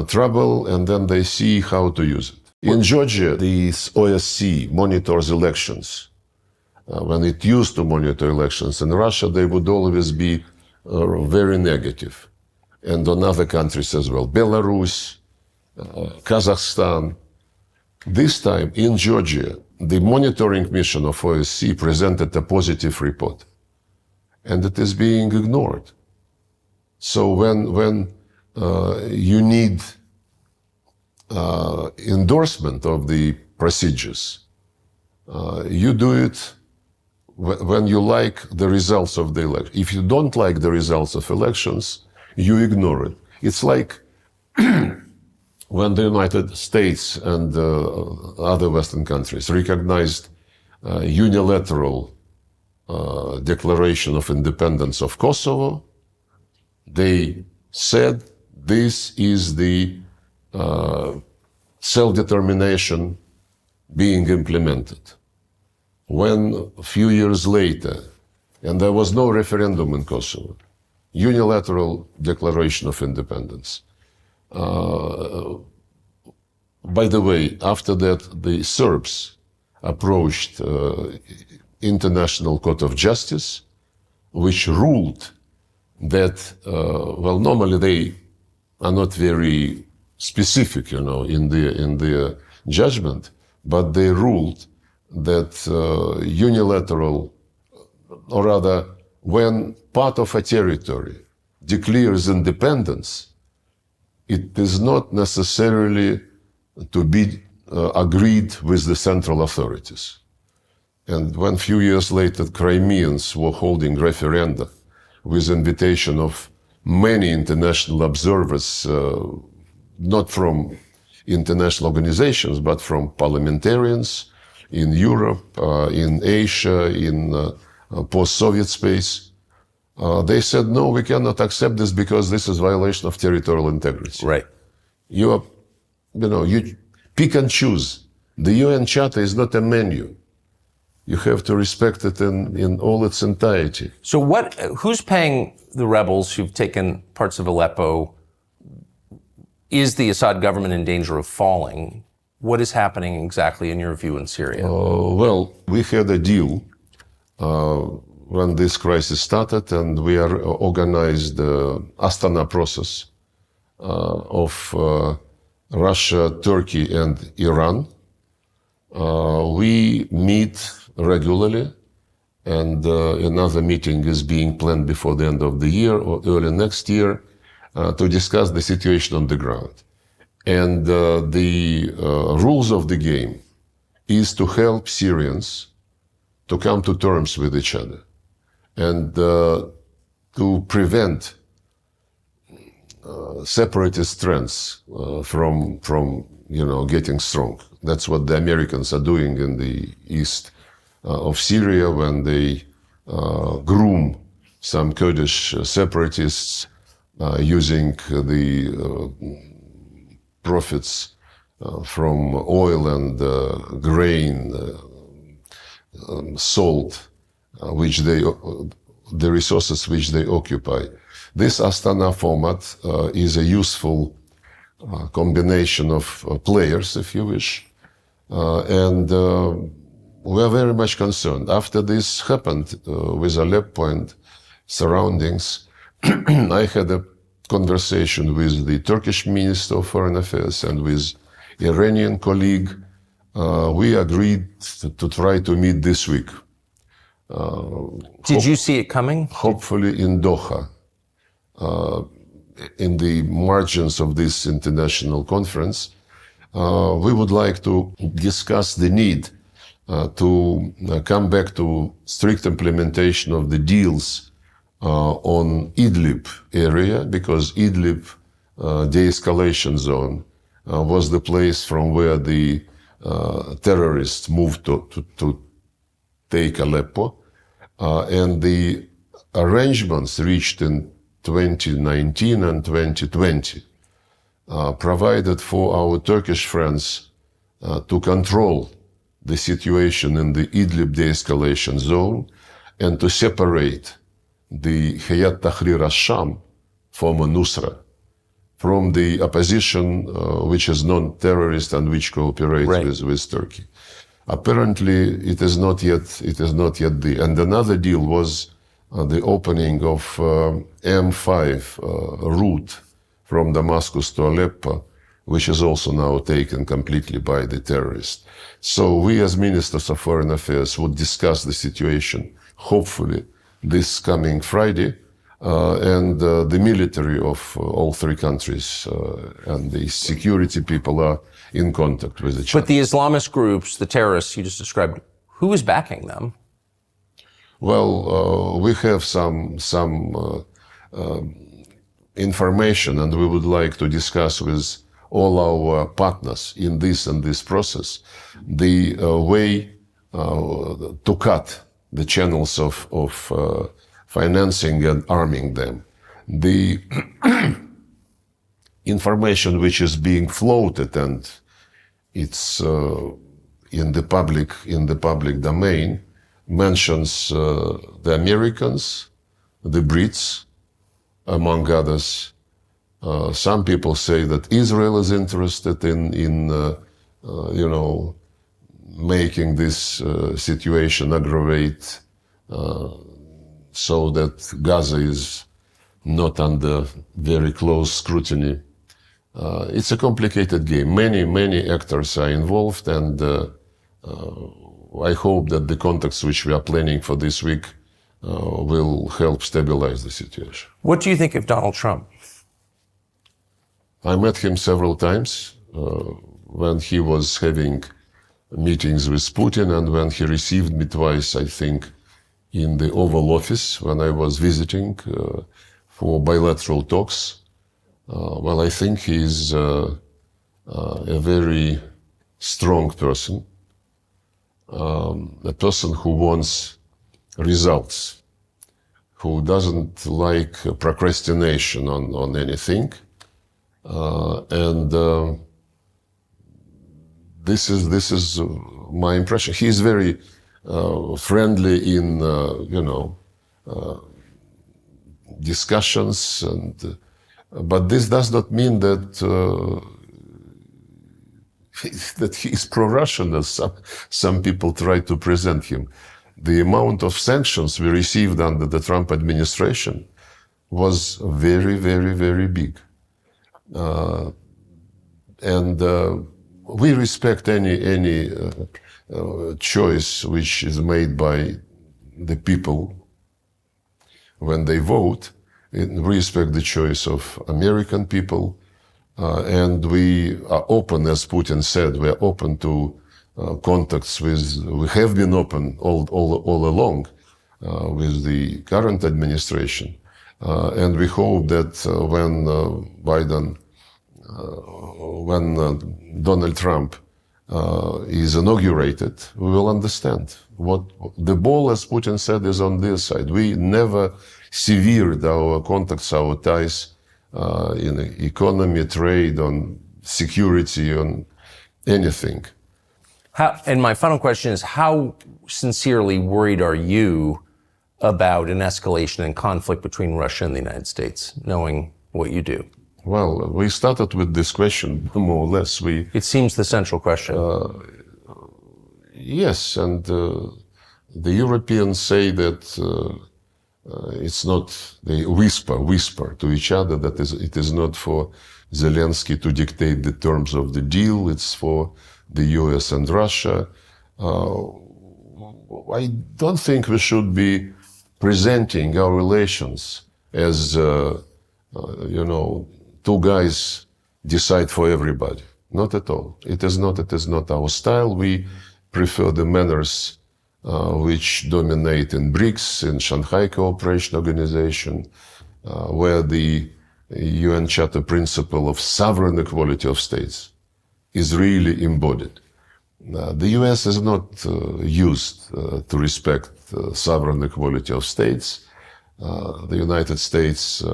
trouble and then they see how to use it. In Georgia, the OSCE monitors elections. When it used to monitor elections in Russia, they would always be very negative. And on other countries as well, Belarus, Kazakhstan. This time in Georgia, the monitoring mission of OSCE presented a positive report. And it is being ignored. So when you need endorsement of the procedures, you do it when you like the results of the election. If you don't like the results of elections, you ignore it. It's like when the United States and other Western countries recognized unilateral declaration of independence of Kosovo, they said this is the self-determination being implemented. When a few years later, and there was no referendum in Kosovo, unilateral declaration of independence. By the way, after that, the Serbs approached International Court of Justice, which ruled that, normally they are not very specific, in their judgment, but they ruled that unilateral, or rather, when part of a territory declares independence, it is not necessarily to be agreed with the central authorities. And when a few years later, Crimeans were holding referenda with invitation of many international observers, not from international organizations, but from parliamentarians in Europe, in Asia, in post-Soviet space, they said, no, we cannot accept this because this is violation of territorial integrity. Right. You pick and choose. The UN Charter is not a menu. You have to respect it in all its entirety. So who's paying the rebels who've taken parts of Aleppo? Is the Assad government in danger of falling? What is happening exactly in your view in Syria? We had a deal when this crisis started, and we are organized the Astana process of Russia, Turkey, and Iran. We meet regularly, and another meeting is being planned before the end of the year or early next year to discuss the situation on the ground. And the rules of the game is to help Syrians to come to terms with each other and to prevent separatist trends from getting strong. That's what the Americans are doing in the east of Syria when they groom some Kurdish separatists using the profits from oil and grain, salt, the resources which they occupy. This Astana format is a useful combination of players, if you wish, and we're very much concerned. After this happened with Aleppo and surroundings, I had a conversation with the Turkish Minister of Foreign Affairs and with Iranian colleague. We agreed to try to meet this week. Did you see it coming? Hopefully in Doha, in the margins of this international conference. We would like to discuss the need to come back to strict implementation of the deals on Idlib area, because Idlib de-escalation zone was the place from where the terrorists moved to take Aleppo. And the arrangements reached in 2019 and 2020 provided for our Turkish friends to control the situation in the Idlib de-escalation zone and to separate the Hayat Tahrir al-Sham, former Nusra, from the opposition which is non-terrorist and which cooperates with Turkey. Apparently, it is not yet the. And another deal was the opening of M5 route from Damascus to Aleppo, which is also now taken completely by the terrorists. So we as ministers of foreign affairs would discuss the situation, hopefully, this coming Friday, and the military of all three countries and the security people are in contact with each other. But the Islamist groups, the terrorists you just described, who is backing them? Well, we have some information, and we would like to discuss with all our partners in this process the way to cut the channels of financing and arming them. The information which is being floated, and it's in the public domain, mentions the Americans, the Brits, among others. Some people say that Israel is interested in making this situation aggravate so that Gaza is not under very close scrutiny. It's a complicated game. Many actors are involved, and I hope that the contacts which we are planning for this week will help stabilize the situation. What do you think of Donald Trump? I met him several times when he was having meetings with Putin, and when he received me twice, I think, in the Oval Office when I was visiting for bilateral talks. Well, I think he's a very strong person, a person who wants results, who doesn't like procrastination on anything. And this is my impression. He's very friendly in discussions, but this does not mean that that he is pro-Russian, as some people try to present him. The amount of sanctions we received under the Trump administration was very, very, very big. And we respect any choice which is made by the people when they vote. We respect the choice of American people, and we are open, as Putin said, we are open to contacts with, we have been open all along with the current administration. And we hope that when Donald Trump is inaugurated, we will understand what the ball, as Putin said, is on their side. We never severed our contacts, our ties in economy, trade, on security, on anything. And my final question is, how sincerely worried are you about an escalation in conflict between Russia and the United States, knowing what you do? Well, we started with this question, more or less. It seems the central question. Yes, and the Europeans say that it's not, they whisper to each other that it is not for Zelenskyy to dictate the terms of the deal, it's for the US and Russia. I don't think we should be presenting our relations as, two guys decide for everybody. Not at all. It is not our style. We prefer the manners which dominate in BRICS, in Shanghai Cooperation Organization, where the UN Charter principle of sovereign equality of states is really embodied. The US is not used to respect sovereign equality of states. The United States,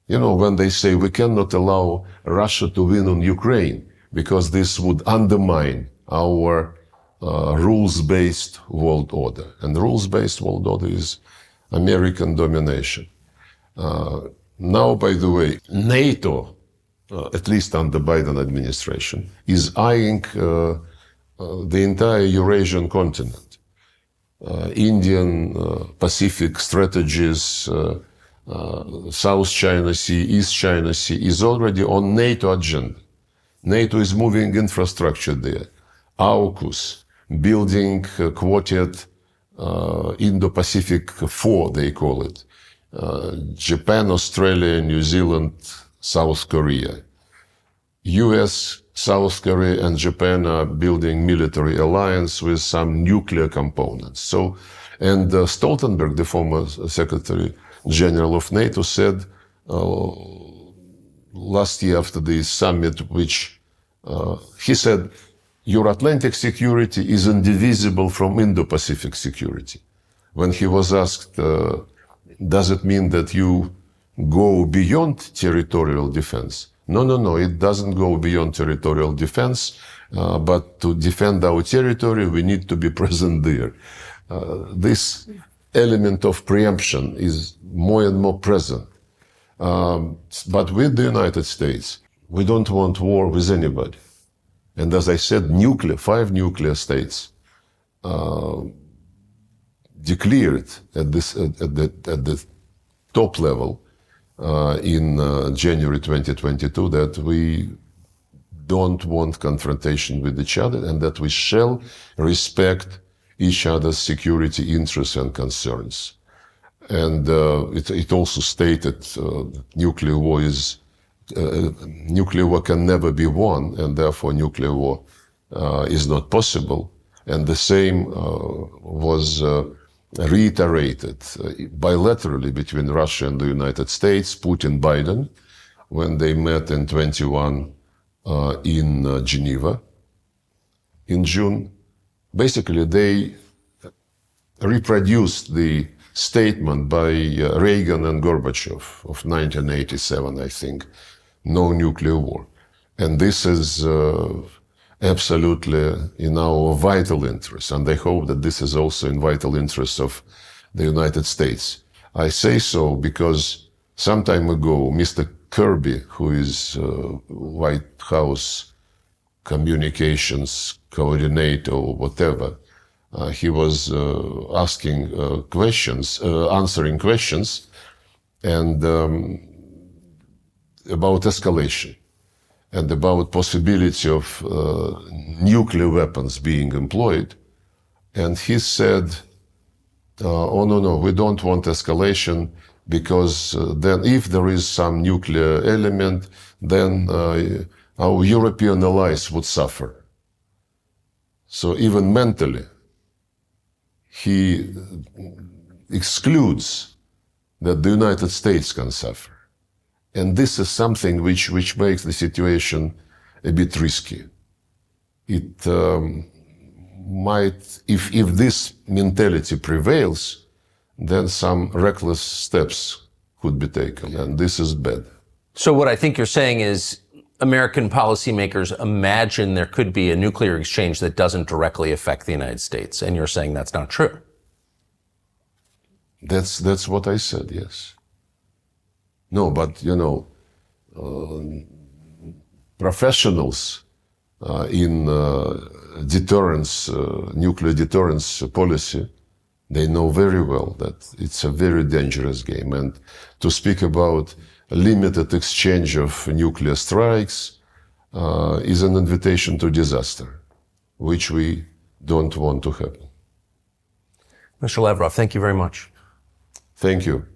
when they say we cannot allow Russia to win on Ukraine because this would undermine our rules-based world order. And rules-based world order is American domination. Now, by the way, NATO, at least under Biden administration, is eyeing the entire Eurasian continent. Indian, Pacific strategies, South China Sea, East China Sea is already on NATO agenda. NATO is moving infrastructure there. AUKUS, building quartet Indo-Pacific 4, they call it. Japan, Australia, New Zealand, South Korea. US, South Korea, and Japan are building military alliance with some nuclear components. And Stoltenberg, the former Secretary General of NATO, said last year after the summit, which he said, your Atlantic security is indivisible from Indo-Pacific security. When he was asked, does it mean that you go beyond territorial defense? No, it doesn't go beyond territorial defense, but to defend our territory, we need to be present there. This element of preemption is more and more present. But with the United States, we don't want war with anybody. And as I said, 5 nuclear states declared at the top level in January 2022 that we don't want confrontation with each other and that we shall respect each other's security interests and concerns. And it also stated nuclear war can never be won, and therefore nuclear war is not possible. And the same was reiterated bilaterally between Russia and the United States, Putin-Biden, when they met in 21 in Geneva in June. Basically, they reproduced the statement by Reagan and Gorbachev of 1987, I think, no nuclear war. And this is absolutely in our vital interest, and I hope that this is also in vital interest of the United States. I say so because some time ago, Mr. Kirby, who is White House communications coordinator or whatever, he was asking questions, answering questions, and about escalation and about possibility of nuclear weapons being employed. And he said, oh, no, we don't want escalation because then if there is some nuclear element, then our European allies would suffer. So even mentally, he excludes that the United States can suffer. And this is something which makes the situation a bit risky. It might, if this mentality prevails, then some reckless steps could be taken, and this is bad. So what I think you're saying is American policymakers imagine there could be a nuclear exchange that doesn't directly affect the United States, and you're saying that's not true. That's what I said, yes. No, but professionals in deterrence, nuclear deterrence policy, they know very well that it's a very dangerous game. And to speak about a limited exchange of nuclear strikes is an invitation to disaster, which we don't want to happen. Mr. Lavrov, thank you very much. Thank you.